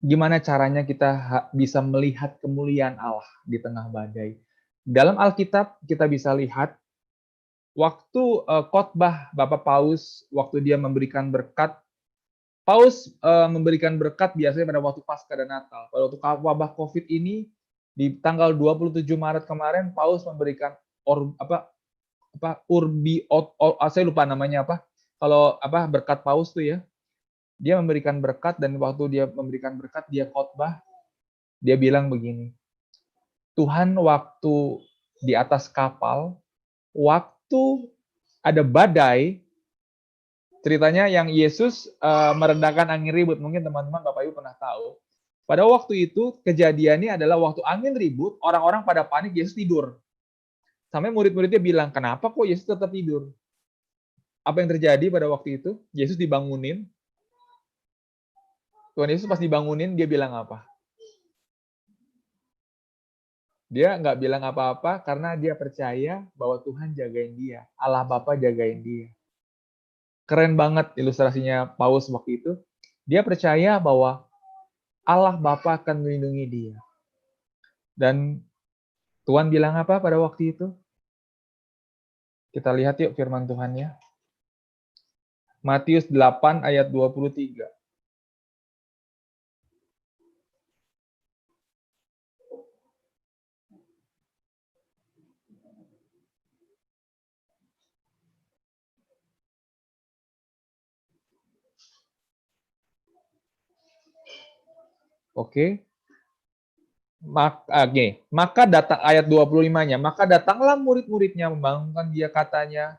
gimana caranya kita bisa melihat kemuliaan Allah di tengah badai. Dalam Alkitab kita bisa lihat waktu khotbah Bapak Paus, waktu dia memberikan berkat. Paus memberikan berkat biasanya pada waktu Paskah dan Natal. Pada waktu wabah COVID ini di tanggal 27 Maret kemarin, Paus memberikan saya lupa namanya apa. Kalau berkat Paus tuh ya. Dia memberikan berkat dan waktu dia memberikan berkat dia khotbah, dia bilang begini. Tuhan waktu di atas kapal, waktu ada badai, ceritanya yang Yesus meredakan angin ribut. Mungkin teman-teman Bapak Ibu pernah tahu. Pada waktu itu kejadiannya adalah waktu angin ribut, orang-orang pada panik, Yesus tidur. Sampai murid-muridnya bilang, kenapa kok Yesus tetap tidur? Apa yang terjadi pada waktu itu? Yesus dibangunin. Tuhan Yesus pas dibangunin, dia bilang apa? Dia nggak bilang apa-apa karena dia percaya bahwa Tuhan jagain dia. Allah Bapa jagain dia. Keren banget ilustrasinya Paus waktu itu. Dia percaya bahwa Allah Bapa akan melindungi dia. Dan Tuhan bilang apa pada waktu itu? Kita lihat yuk firman Tuhannya. Matius 8 ayat 23. Oke. Maka datang ayat 25-nya, maka datanglah murid-muridnya membangunkan dia katanya,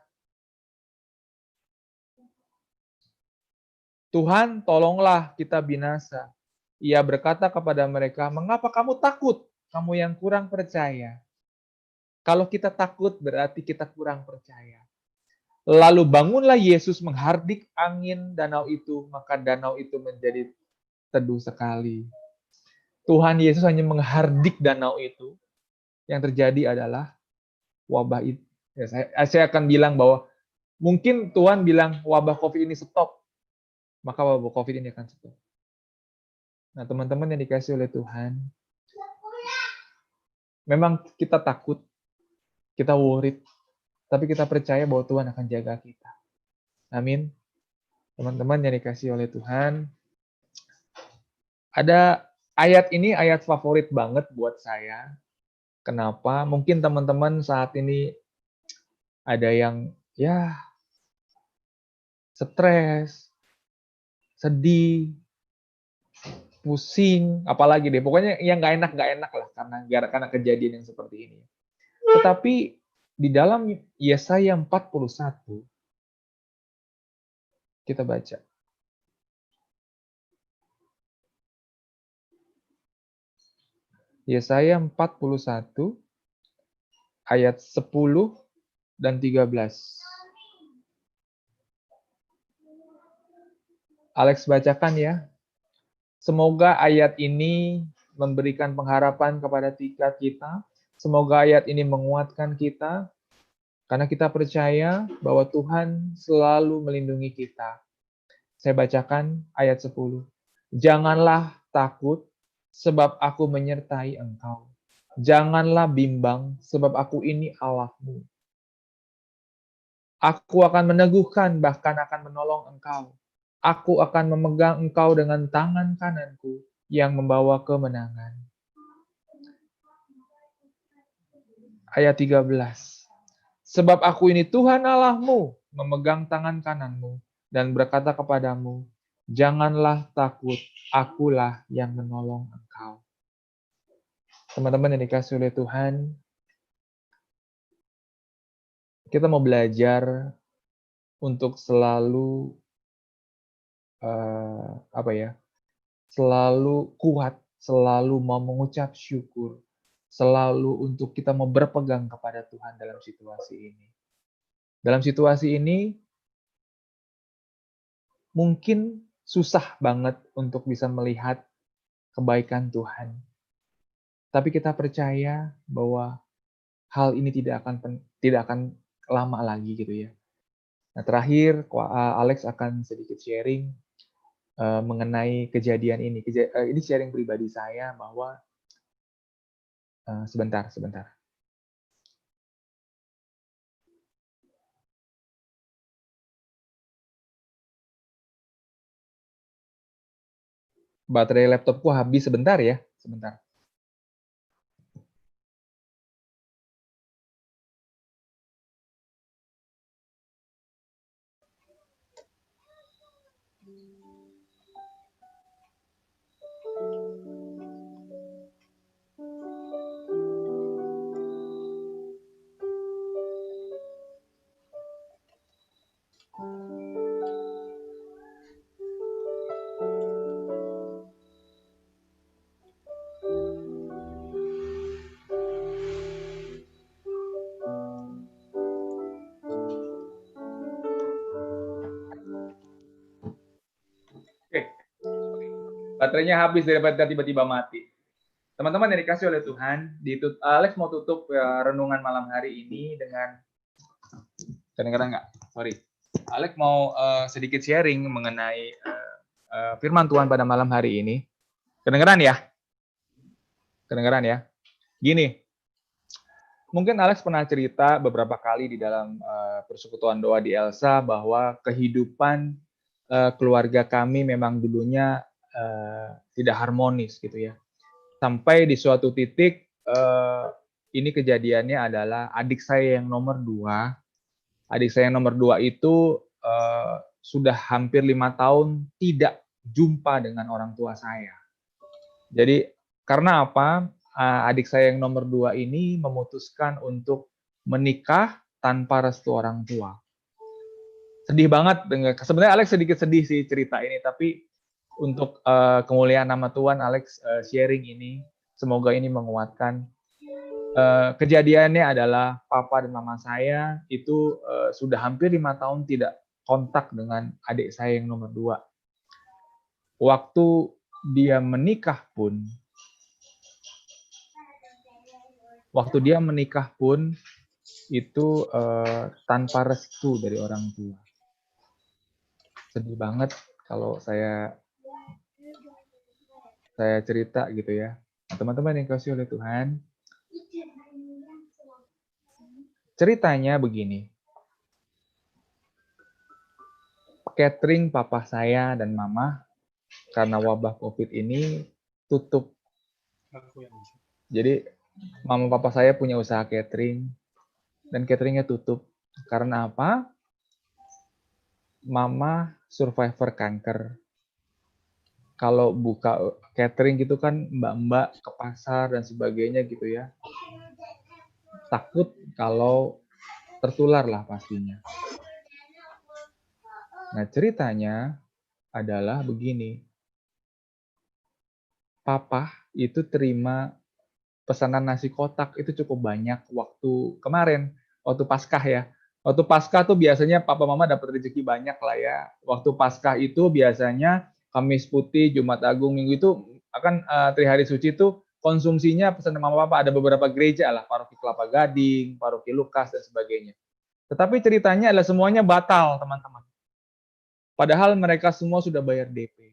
Tuhan, tolonglah kita binasa. Ia berkata kepada mereka, mengapa kamu takut? Kamu yang kurang percaya. Kalau kita takut berarti kita kurang percaya. Lalu bangunlah Yesus menghardik angin danau itu, maka danau itu menjadi teduh sekali. Tuhan Yesus hanya menghardik danau itu. Yang terjadi adalah wabah itu. Ya, saya akan bilang bahwa mungkin Tuhan bilang wabah COVID ini stop, maka wabah COVID ini akan stop. Nah, teman-teman yang dikasih oleh Tuhan, memang kita takut, kita worried, tapi kita percaya bahwa Tuhan akan jaga kita. Amin. Teman-teman yang dikasih oleh Tuhan, ada ayat ini ayat favorit banget buat saya. Kenapa? Mungkin teman-teman saat ini ada yang stres, sedih, pusing, apalagi deh. Pokoknya yang nggak enak lah karena kejadian yang seperti ini. Tetapi di dalam Yesaya 41 kita baca. Yesaya 41 ayat 10 dan 13. Alex bacakan ya. Semoga ayat ini memberikan pengharapan kepada kita. Semoga ayat ini menguatkan kita. Karena kita percaya bahwa Tuhan selalu melindungi kita. Saya bacakan ayat 10. Janganlah takut, sebab aku menyertai engkau. Janganlah bimbang, sebab aku ini Allahmu. Aku akan meneguhkan, bahkan akan menolong engkau. Aku akan memegang engkau dengan tangan kananku yang membawa kemenangan. Ayat 13. Sebab aku ini Tuhan Allahmu, memegang tangan kananmu, dan berkata kepadamu, janganlah takut, akulah yang menolong engkau. Teman-teman yang dikasihi oleh Tuhan, kita mau belajar untuk selalu apa ya? Selalu kuat, selalu mau mengucap syukur, selalu untuk kita mau berpegang kepada Tuhan dalam situasi ini. Dalam situasi ini mungkin susah banget untuk bisa melihat kebaikan Tuhan. Tapi kita percaya bahwa hal ini tidak akan lama lagi gitu ya. Nah, terakhir Alex akan sedikit sharing mengenai kejadian ini. Ini sharing pribadi saya bahwa sebentar. Baterai laptopku habis sebentar ya, sebentar. Oke, baterainya habis daripada tiba-tiba mati. Teman-teman yang dikasih oleh Tuhan, Alex mau tutup renungan malam hari ini dengan kadang-kadang nggak, sorry. Alex mau sedikit sharing mengenai firman Tuhan pada malam hari ini. Kedengeran ya? Kedengeran ya? Gini, mungkin Alex pernah cerita beberapa kali di dalam persekutuan doa di Elsa bahwa kehidupan keluarga kami memang dulunya tidak harmonis gitu ya. Sampai di suatu titik ini kejadiannya adalah adik saya yang nomor 2. Adik saya yang nomor 2 itu sudah hampir 5 tahun tidak jumpa dengan orang tua saya. Jadi karena apa? Adik saya yang nomor 2 ini memutuskan untuk menikah tanpa restu orang tua. Sedih banget. Sebenarnya Alex sedikit sedih sih cerita ini, tapi untuk kemuliaan nama Tuhan, Alex sharing ini. Semoga ini menguatkan. Kejadiannya adalah papa dan mama saya itu sudah hampir 5 tahun tidak kontak dengan adik saya yang nomor 2. Waktu dia menikah pun itu tanpa restu dari orang tua. Sedih banget kalau saya cerita gitu ya. Nah, teman-teman yang dikasihi oleh Tuhan, ceritanya begini. Catering papa saya dan mama karena wabah COVID ini tutup. Jadi mama papa saya punya usaha catering dan cateringnya tutup. Karena apa? Mama survivor kanker. Kalau buka catering gitu kan mbak-mbak ke pasar dan sebagainya gitu ya. Takut kalau tertular lah pastinya. Nah, ceritanya adalah begini. Papa itu terima pesanan nasi kotak itu cukup banyak waktu kemarin, waktu Paskah ya. Waktu Paskah tuh biasanya papa mama dapat rezeki banyak lah ya. Waktu Paskah itu biasanya Kamis Putih, Jumat Agung, Minggu itu akan Trihari Suci itu konsumsinya pesanan mama papa ada beberapa gereja lah, Paroki Kelapa Gading, Paroki Lukas dan sebagainya. Tetapi ceritanya adalah semuanya batal, teman-teman. Padahal mereka semua sudah bayar DP.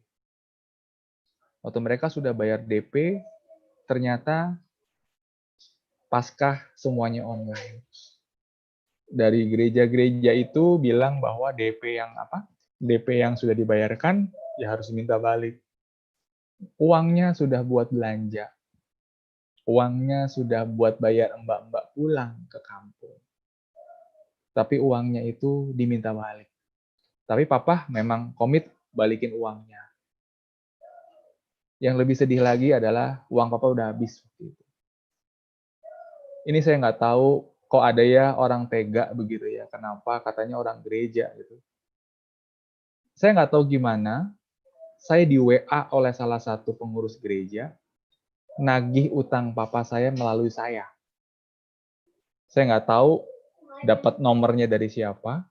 Waktu mereka sudah bayar DP, ternyata Paskah semuanya online. Dari gereja-gereja itu bilang bahwa DP yang sudah dibayarkan ya harus minta balik. Uangnya sudah buat belanja. Uangnya sudah buat bayar mbak-mbak pulang ke kampung. Tapi uangnya itu diminta balik. Tapi papa memang komit balikin uangnya. Yang lebih sedih lagi adalah uang papa udah habis waktu itu. Ini saya nggak tahu kok ada ya orang tega begitu ya, kenapa katanya orang gereja gitu. Saya nggak tahu gimana, saya di WA oleh salah satu pengurus gereja, nagih utang papa saya melalui saya. Saya nggak tahu dapat nomornya dari siapa,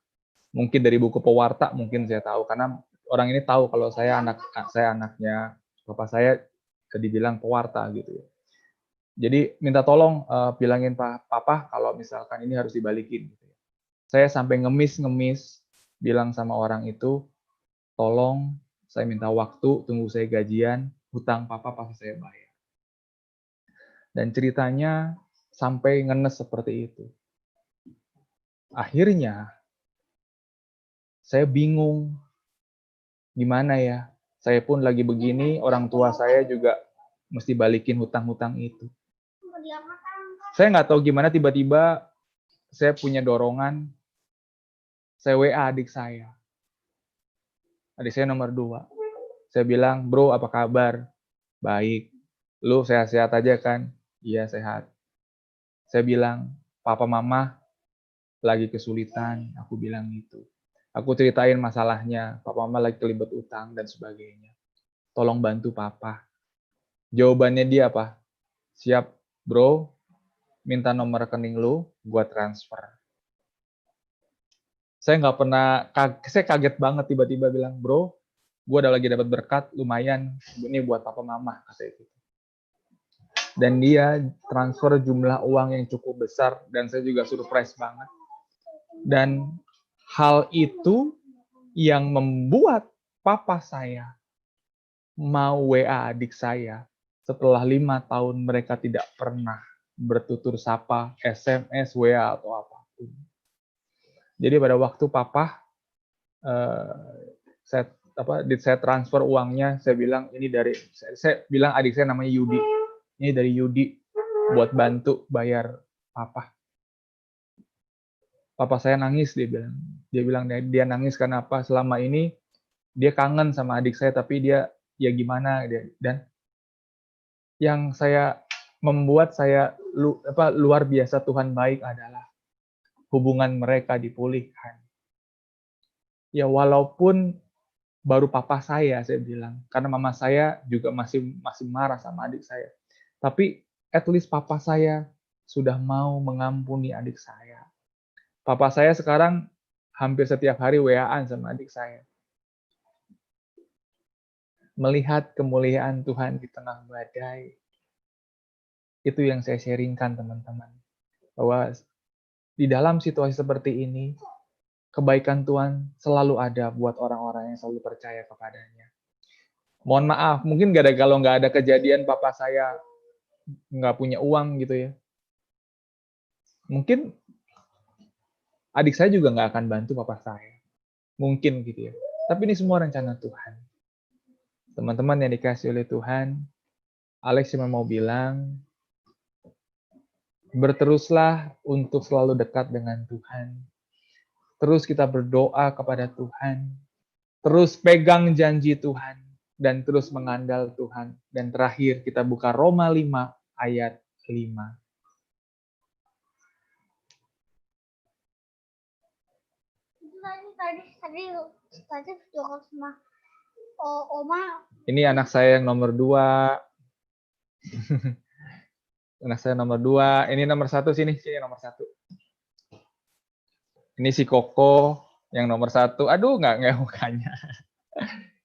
mungkin dari buku pewarta, mungkin saya tahu, karena orang ini tahu kalau saya anaknya papa saya, dibilang pewarta gitu ya. Jadi minta tolong bilangin papa kalau misalkan ini harus dibalikin. Gitu ya. Saya sampai ngemis bilang sama orang itu, tolong saya minta waktu, tunggu saya gajian, hutang papa pasti saya bayar. Dan ceritanya sampai ngenes seperti itu. Akhirnya, saya bingung, gimana ya, saya pun lagi begini, orang tua saya juga mesti balikin hutang-hutang itu. Saya nggak tahu gimana tiba-tiba saya punya dorongan, saya WA adik saya. Adik saya nomor 2. Saya bilang, bro apa kabar? Baik. Lu sehat-sehat aja kan? Iya sehat. Saya bilang, papa mama lagi kesulitan. Aku bilang gitu. Aku ceritain masalahnya. Papa mama lagi kelibet utang dan sebagainya. Tolong bantu papa. Jawabannya dia apa? Siap bro. Minta nomor rekening lu, gua transfer. Saya nggak pernah, saya kaget banget tiba-tiba bilang, bro, gue udah lagi dapat berkat, lumayan, ini buat papa mama, kata itu. Dan dia transfer jumlah uang yang cukup besar, dan saya juga surprise banget. Dan hal itu yang membuat papa saya mau WA adik saya setelah 5 tahun mereka tidak pernah bertutur sapa, SMS, WA, atau apapun. Jadi pada waktu papa, saya transfer uangnya, saya bilang ini dari, saya bilang adik saya namanya Yudi, ini dari Yudi buat bantu bayar papa. Papa saya nangis, dia bilang dia nangis karena apa? Selama ini dia kangen sama adik saya, tapi dia ya gimana dia. Dan yang membuat saya luar biasa Tuhan baik adalah hubungan mereka dipulihkan. Ya walaupun baru papa saya bilang, karena mama saya juga masih marah sama adik saya. Tapi at least papa saya sudah mau mengampuni adik saya. Papa saya sekarang hampir setiap hari WA-an sama adik saya. Melihat kemuliaan Tuhan di tengah badai, itu yang saya sharingkan teman-teman. Bahwa di dalam situasi seperti ini, kebaikan Tuhan selalu ada buat orang-orang yang selalu percaya kepadanya. Mohon maaf, mungkin kalau nggak ada kejadian papa saya nggak punya uang gitu ya. Mungkin adik saya juga nggak akan bantu papa saya. Mungkin gitu ya. Tapi ini semua rencana Tuhan. Teman-teman yang dikasih oleh Tuhan, Alex cuma mau bilang, berteruslah untuk selalu dekat dengan Tuhan. Terus kita berdoa kepada Tuhan. Terus pegang janji Tuhan. Dan terus mengandal Tuhan. Dan terakhir kita buka Roma 5 ayat 5. Tadi doa sama Oma. Ini anak saya yang nomor 2. Anak saya nomor 2. Ini nomor 1 sini nomor 1. Ini si Koko yang nomor 1. Aduh, nggak mukanya.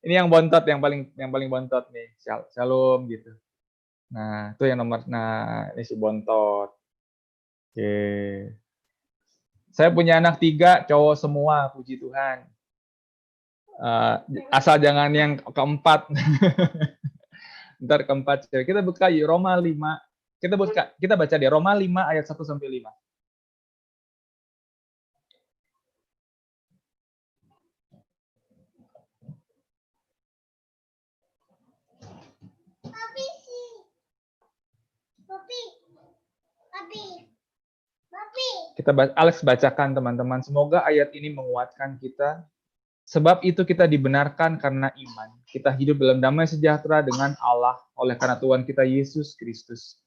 Ini yang bontot, yang paling bontot nih. Shalom gitu. Nah, itu yang nomor. Nah, ini si bontot. Oke. Saya punya anak 3, cowok semua, puji Tuhan. Asal jangan yang keempat. Ntar keempat. Kita buka Roma 5. Kita baca di Roma 5 ayat 1 sampai 5. Alex bacakan teman-teman. Semoga ayat ini menguatkan kita. Sebab itu kita dibenarkan karena iman. Kita hidup dalam damai sejahtera dengan Allah oleh karena Tuhan kita Yesus Kristus.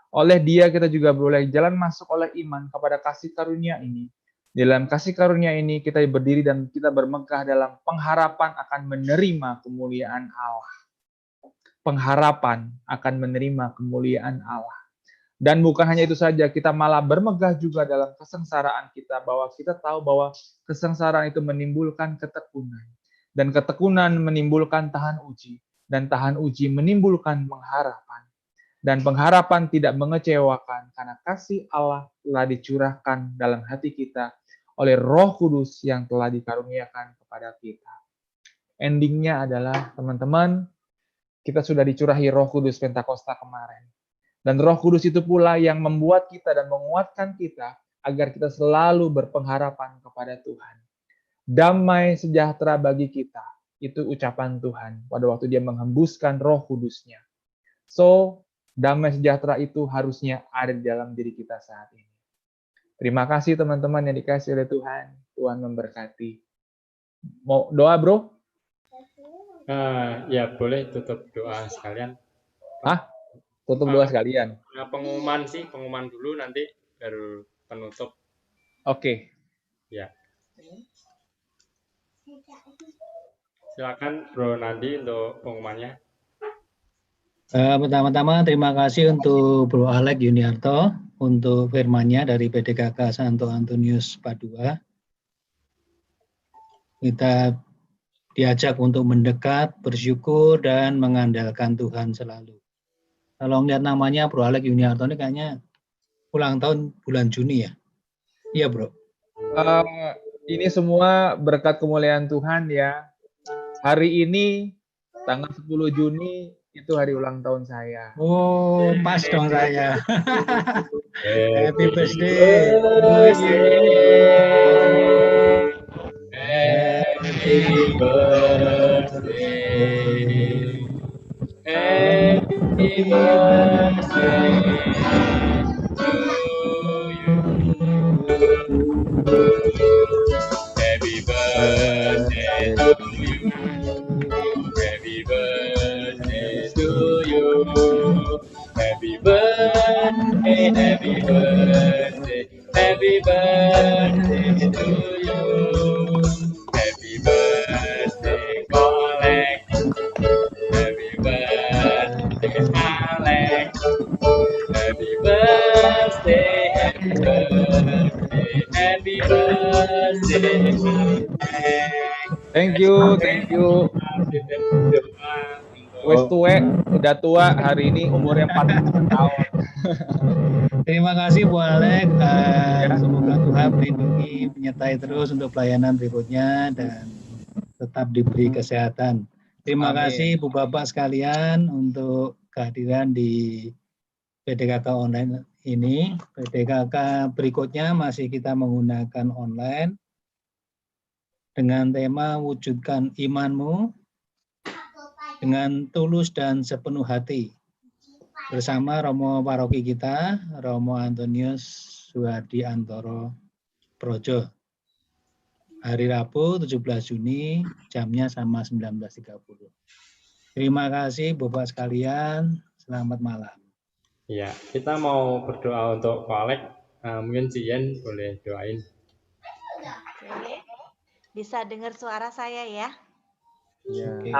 Oleh Dia kita juga boleh jalan masuk oleh iman kepada kasih karunia ini. Di dalam kasih karunia ini kita berdiri dan kita bermegah dalam pengharapan akan menerima kemuliaan Allah. Pengharapan akan menerima kemuliaan Allah. Dan bukan hanya itu saja, kita malah bermegah juga dalam kesengsaraan kita, bahwa kita tahu bahwa kesengsaraan itu menimbulkan ketekunan. Dan ketekunan menimbulkan tahan uji. Dan tahan uji menimbulkan pengharapan. Dan pengharapan tidak mengecewakan, karena kasih Allah telah dicurahkan dalam hati kita oleh Roh Kudus yang telah dikaruniakan kepada kita. Endingnya adalah, teman-teman, kita sudah dicurahi Roh Kudus Pentakosta kemarin. Dan Roh Kudus itu pula yang membuat kita dan menguatkan kita agar kita selalu berpengharapan kepada Tuhan. Damai sejahtera bagi kita, itu ucapan Tuhan pada waktu Dia menghembuskan Roh Kudus-Nya. So, damai sejahtera itu harusnya ada di dalam diri kita saat ini. Terima kasih teman-teman yang dikasih oleh Tuhan. Tuhan memberkati. Mau doa, bro? Ya boleh tutup doa sekalian. Tutup doa sekalian. Nah, pengumuman dulu nanti baru penutup. Oke. Ya. Silakan Bro Nandi untuk pengumumannya. Pertama-tama terima kasih untuk Bro Alex Yuniarto untuk firman-Nya dari PDKK Santo Antonius Padua. Kita diajak untuk mendekat, bersyukur, dan mengandalkan Tuhan selalu. Kalau lihat namanya Bro Alex Yuniarto ini kayaknya ulang tahun bulan Juni ya? Iya bro. Ini semua berkat kemuliaan Tuhan ya. Hari ini tanggal 10 Juni itu hari ulang tahun saya. Oh, pas dong saya. Happy birthday. Happy birthday. Happy birthday to you. Happy birthday to you. Happy birthday to you. Happy birthday, happy birthday, happy birthday to you. Happy birthday, Alex. Happy birthday, Alex. Happy birthday, happy birthday, happy birthday, Alex. Thank you. Wes tuwe, udah tua, hari ini umurnya 40 tahun. Terima kasih Bu Alex. Semoga Tuhan melindungi, menyertai terus untuk pelayanan berikutnya dan tetap diberi kesehatan. Terima kasih Bu Bapak sekalian untuk kehadiran di PDKK online ini. PDKK berikutnya masih kita menggunakan online dengan tema wujudkan imanmu dengan tulus dan sepenuh hati. Bersama Romo Paroki kita, Romo Antonius Suhardi Antoro Projo. Hari Rabu 17 Juni, jamnya sama 19.30. Terima kasih Bapak sekalian, selamat malam. Ya, kita mau berdoa untuk Pak Alex. Mungkin Cien boleh doain. Oke. Bisa dengar suara saya ya? Ya. Oke.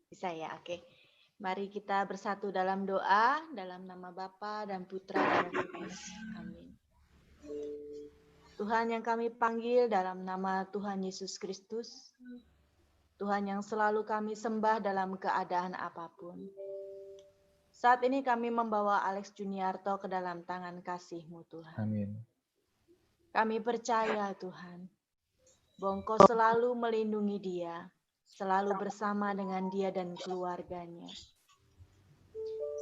Bisa ya, oke. Mari kita bersatu dalam doa, dalam nama Bapa dan Putra dan Roh Kudus. Amin. Tuhan yang kami panggil dalam nama Tuhan Yesus Kristus, Tuhan yang selalu kami sembah dalam keadaan apapun. Saat ini kami membawa Alex Juniarto ke dalam tangan kasih-Mu Tuhan. Amin. Kami percaya Tuhan, bahwa Engkau selalu melindungi dia, selalu bersama dengan dia dan keluarganya.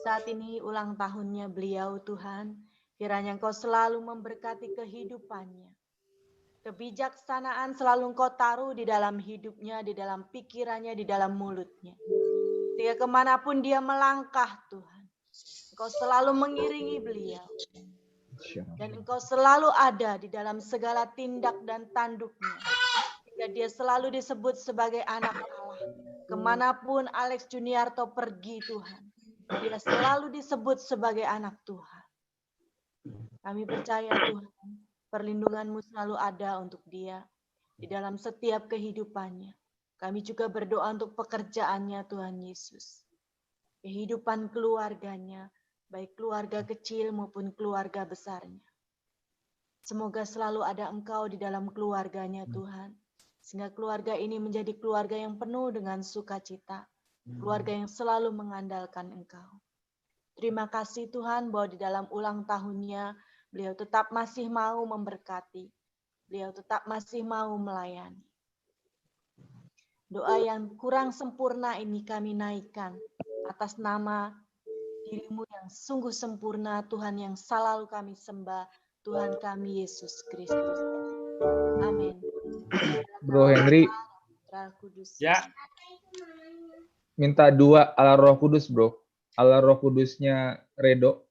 Saat ini ulang tahunnya beliau Tuhan, kiranya Engkau selalu memberkati kehidupannya. Kebijaksanaan selalu Engkau taruh di dalam hidupnya, di dalam pikirannya, di dalam mulutnya. Sehingga kemanapun dia melangkah Tuhan, Engkau selalu mengiringi beliau. Dan Engkau selalu ada di dalam segala tindak dan tanduknya. Sehingga dia selalu disebut sebagai anak Allah. Kemanapun Alex Juniarto pergi Tuhan, dia selalu disebut sebagai anak Tuhan. Kami percaya Tuhan, perlindungan-Mu selalu ada untuk dia di dalam setiap kehidupannya. Kami juga berdoa untuk pekerjaannya Tuhan Yesus. Kehidupan keluarganya, baik keluarga kecil maupun keluarga besarnya. Semoga selalu ada Engkau di dalam keluarganya Tuhan. Sehingga keluarga ini menjadi keluarga yang penuh dengan sukacita. Keluarga yang selalu mengandalkan Engkau. Terima kasih Tuhan bahwa di dalam ulang tahunnya, beliau tetap masih mau memberkati. Beliau tetap masih mau melayani. Doa yang kurang sempurna ini kami naikkan atas nama diri-Mu yang sungguh sempurna, Tuhan yang selalu kami sembah, Tuhan kami Yesus Kristus. Amin. Bro Henry, Roh Kudus. Ya, minta 2 ala Roh Kudus, bro. Ala Roh Kudusnya Redo.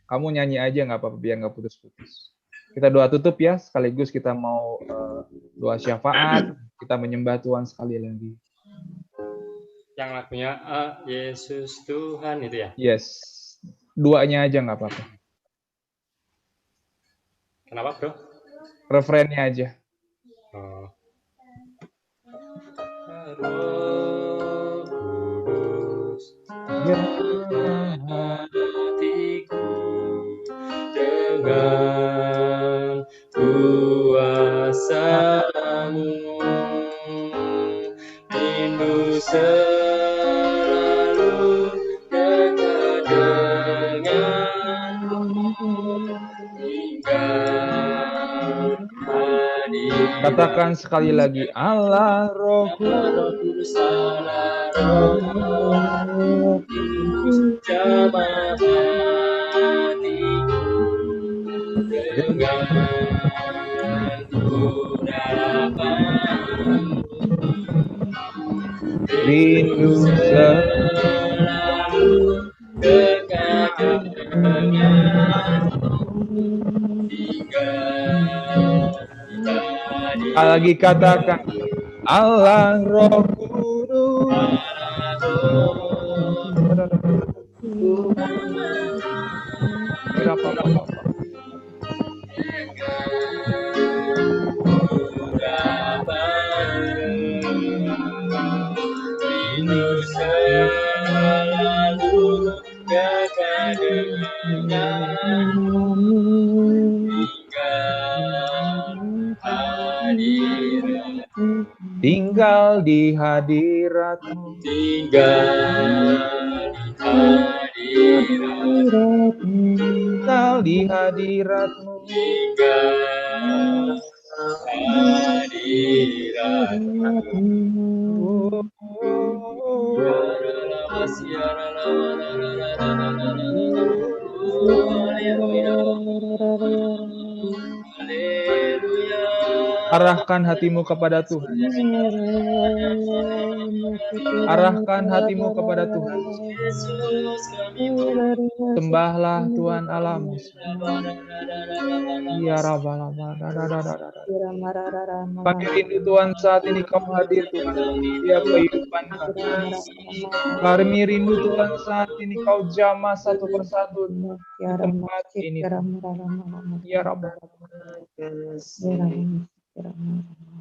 Kamu nyanyi aja nggak apa-apa, biar nggak putus-putus. Kita doa tutup ya, sekaligus kita mau doa syafaat, kita menyembah Tuhan sekali lagi. yang lagunya Yesus Tuhan itu ya. Yes, 2-nya aja nggak apa-apa. Kenapa, Bro? Refrennya aja. Oh. Roh Kudus, hatiku dengan kuasa-Mu, rindu selalu dekat denganmu, tinggal hadir. Katakan sekali lagi, Allah Roh Kudus, Allah Roh Kudus, jamah hatiku dengan urapan rindu selalu dekat denganmu, tinggal hadir. lagi katakan, Allah Roh Kudus. Rindu selalu dekat denganmu, tinggal di hadirat-Mu, tinggal di hadirat-Mu, Arahkan hatimu kepada Tuhan. Arahkan hatimu kepada Tuhan. Sembahlah Tuhan Allahmu. Ya Rabbal Kami rindu Tuhan saat ini Kau hadir Tuhan di setiap kehidupan kami. Kami rindu Tuhan saat ini Kau jamah satu persatu di tempat ini. Ya Rabbal.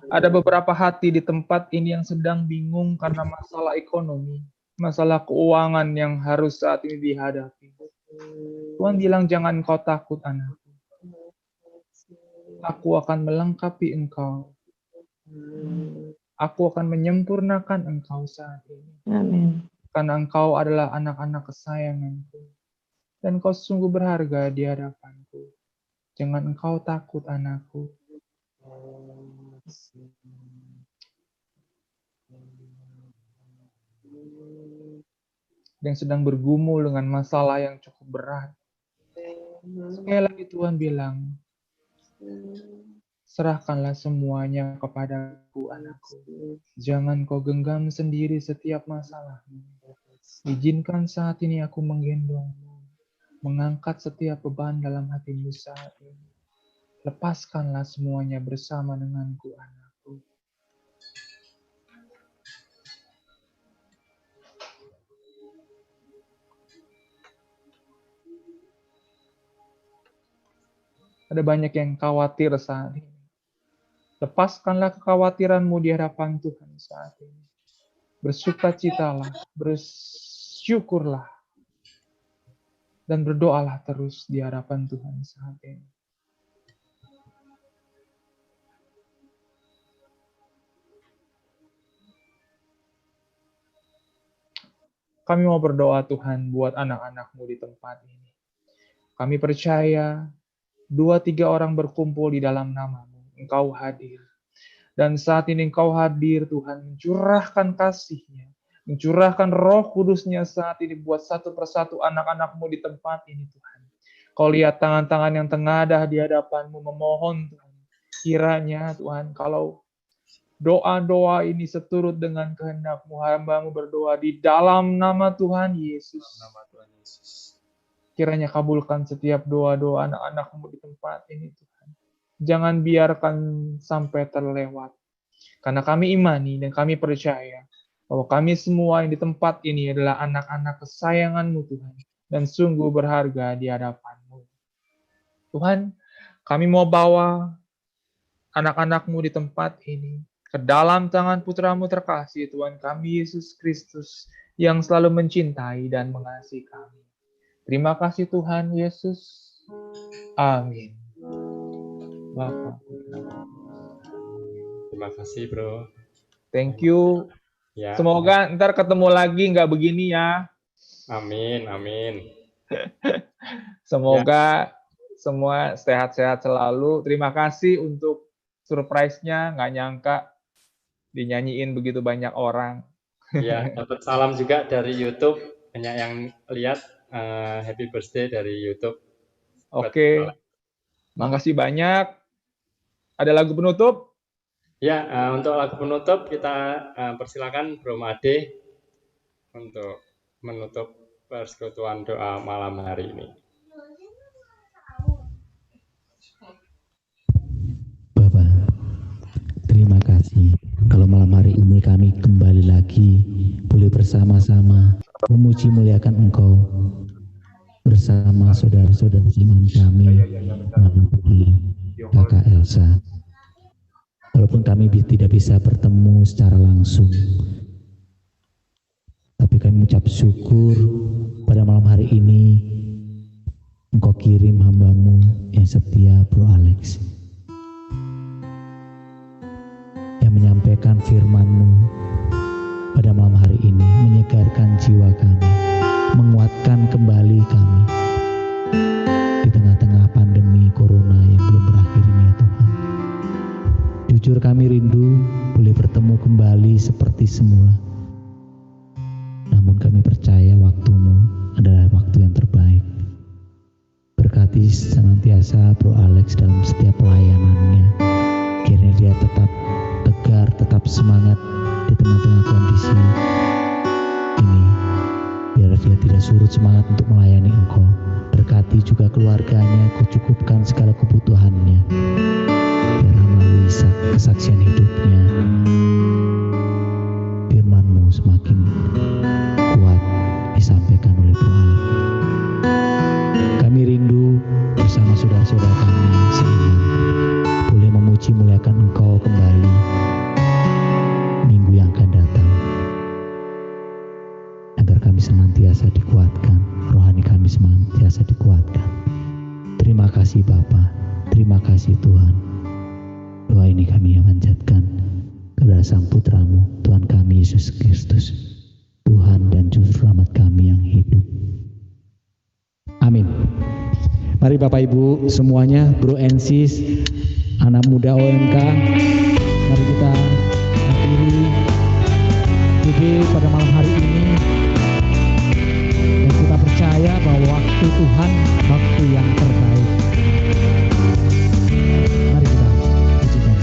Ada beberapa hati di tempat ini yang sedang bingung karena masalah ekonomi, masalah keuangan yang harus saat ini dihadapi. Tuhan bilang, jangan kau takut anakku. Aku akan melengkapi engkau. Aku akan menyempurnakan engkau saat ini. Amin. Karena engkau adalah anak-anak kesayanganku. Dan kau sungguh berharga di hadapanku. Jangan engkau takut anakku. Yang sedang bergumul dengan masalah yang cukup berat. Sekali lagi Tuhan bilang, serahkanlah semuanya kepadaku anakku. Jangan kau genggam sendiri setiap masalahmu. Izinkan saat ini aku menggendongmu, mengangkat setiap beban dalam hatimu saat ini. Lepaskanlah semuanya bersama denganku, anakku. Ada banyak yang khawatir saat ini. Lepaskanlah kekhawatiranmu di hadapan Tuhan saat ini. Bersukacitalah, bersyukurlah, dan berdoalah terus di hadapan Tuhan saat ini. Kami mau berdoa Tuhan buat anak-anak-Mu di tempat ini. Kami percaya 2-3 orang berkumpul di dalam nama-Mu, Engkau hadir. Dan saat ini Engkau hadir Tuhan, mencurahkan kasih-Nya, mencurahkan Roh Kudus-Nya saat ini buat satu persatu anak-anak-Mu di tempat ini Tuhan. Kau lihat tangan-tangan yang tengadah di hadapan-Mu memohon Tuhan. Kiranya Tuhan, kalau doa-doa ini seturut dengan kehendak-Mu, hamba-Mu berdoa di dalam nama Tuhan Yesus. Kiranya kabulkan setiap doa-doa anak-anak-Mu di tempat ini Tuhan. Jangan biarkan sampai terlewat. Karena kami imani dan kami percaya bahwa kami semua yang di tempat ini adalah anak-anak kesayangan-Mu Tuhan. Dan sungguh berharga di hadapan-Mu. Tuhan, kami mau bawa anak-anak-Mu di tempat ini ke dalam tangan putra-Mu terkasih, Tuhan kami Yesus Kristus, yang selalu mencintai dan mengasihi kami. Terima kasih Tuhan Yesus. Amin. Bapak. Terima kasih, Bro. Thank you. Ya. Semoga ntar ketemu lagi nggak begini ya. Amin, amin. Semoga semua sehat-sehat selalu. Terima kasih untuk surprise-nya, nggak nyangka dinyanyiin begitu banyak orang. Ya, dapat salam juga dari YouTube. Banyak yang lihat happy birthday dari YouTube. Oke. Makasih banyak. Ada lagu penutup? Ya, untuk lagu penutup kita persilakan Bro Made untuk menutup persekutuan doa malam hari ini. Bapak, terima kasih. Kalau malam hari ini kami kembali lagi boleh bersama-sama memuji muliakan Engkau bersama saudara-saudara iman kami, Mama Putri, Kakak Elsa. Walaupun kami tidak bisa bertemu secara langsung, tapi kami mengucap syukur pada malam hari ini Engkau kirim hamba-Mu yang setia, Bro Alex, yang menyampaikan firman-Mu pada malam hari ini, menyegarkan jiwa kami, menguatkan kembali kami di tengah-tengah pandemi corona yang belum berakhir ini ya Tuhan. Jujur kami rindu boleh bertemu kembali seperti semula. Namun kami percaya waktu-Mu adalah waktu yang terbaik. Berkati senantiasa Bro Alex dalam setiap pelayanannya. Kiranya dia tetap tegar, tetap semangat di tengah-tengah kondisi ini. Biar dia tidak surut semangat untuk melayani Engkau. Berkati juga keluarganya, Kau cukupkan segala kebutuhannya. Biar melalui kesaksian hidupnya, firman-Mu semakin kuat disampaikan oleh Bro Alex. Kami rindu bersama saudara-saudara kami seiman boleh memuji muliakan Engkau kembali minggu yang akan datang, agar kami senantiasa dikuatkan, rohani kami senantiasa dikuatkan. Terima kasih Bapa, terima kasih Tuhan. Doa ini kami panjatkan kepada Sang Putra-Mu, Tuhan kami Yesus Kristus, Tuhan dan Juru Selamat kami yang hidup. Amin. Mari Bapak Ibu semuanya, Bro Ensis, anak muda OMK, mari kita akhiri GG pada malam hari ini. Dan kita percaya bahwa waktu Tuhan, waktu yang terbaik. Mari kita puji Tuhan.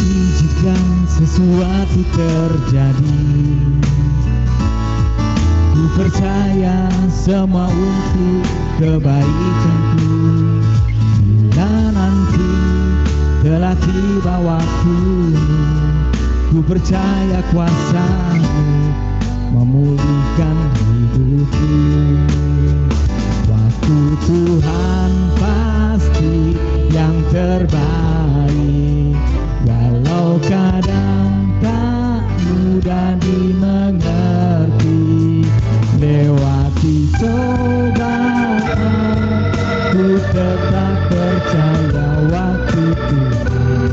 Izinkan sesuatu terjadi. Ku percaya semua untuk kebaikanku. Bila nanti telah tiba waktu, ku percaya kuasa-Mu memulihkan hidupku. Waktu Tuhan pasti yang terbaik, walau kadang tak mudah dimengerti. Lewati cobaan, ku tetap percaya waktu Tuhan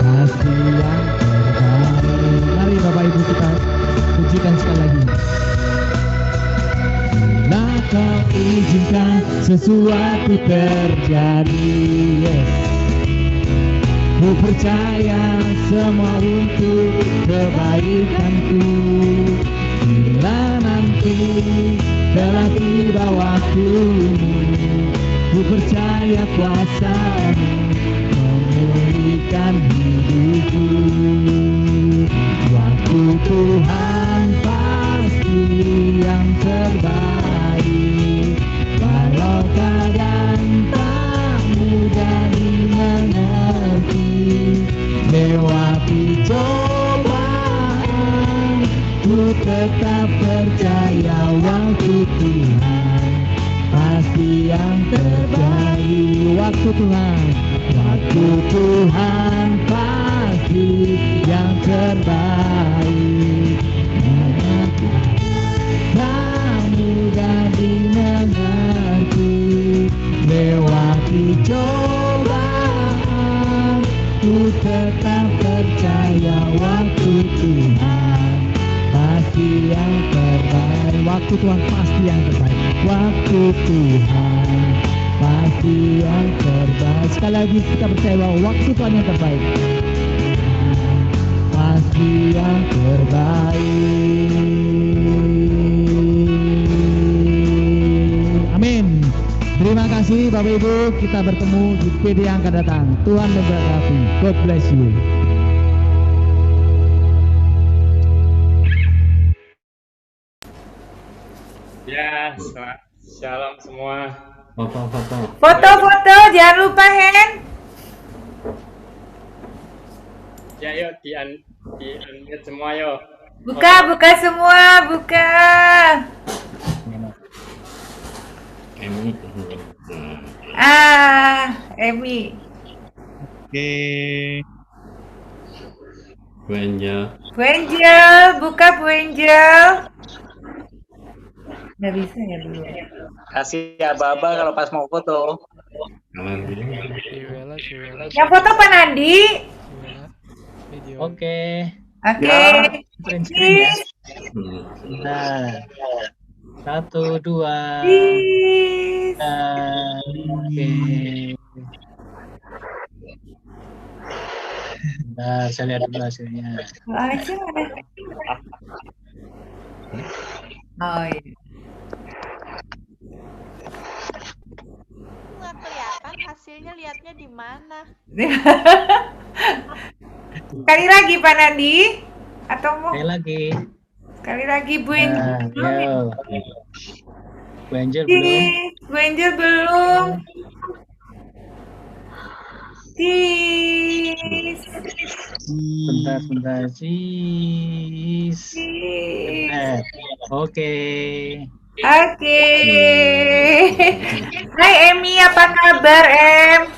pasti yang terbaik. Mari Bapak Ibu kita pujikan sekali lagi. Bila kau izinkan sesuatu terjadi, yes, ku percaya semua untuk kebaikanku. Bila nanti telah tiba waktumu, ku percaya kuasa-Mu memulihkan hidupku. Waktu Tuhan pasti yang terbaik, walau kadang tak mudah dimengerti. Lewati cobaan, ku tetap percaya waktu Tuhan pasti yang terbaik. Waktu Tuhan pasti yang terbaik. Tak mudah dimengerti. Lewati cobaan, ku tetap percaya waktu Tuhan pasti yang terbaik. Waktu Tuhan pasti yang terbaik. Waktu Tuhan pasti yang terbaik. Sekali lagi kita percaya bahwa waktu Tuhan yang terbaik, pasti yang terbaik. Amin. Terima kasih Bapak Ibu, kita bertemu di PD yang akan datang. Tuhan memberkati. God bless you. Ya, shalom semua. Foto-foto, jangan lupa Hen. Ya, yuk di-unmute semua yuk. Buka semua, buka. Emi. Oke. Bu Angel. Buka Bu Angel. Nggak bisa ya dulu. Kasih aba-aba kalau pas mau foto. Yang foto Pak Nandi. Oke. Oke. Ya. Nah, 1, 2. Oke. Nah, saya lihat dulu hasilnya. Oh iya. Nggak kelihatan hasilnya, lihatnya di mana? Sekali lagi Pak Nandi, atau mau? Sekali lagi Bu Angel. Nah, Bu Angel belum. Bu Angel belum. Bentar. Oke. Hai Emi, apa kabar Em?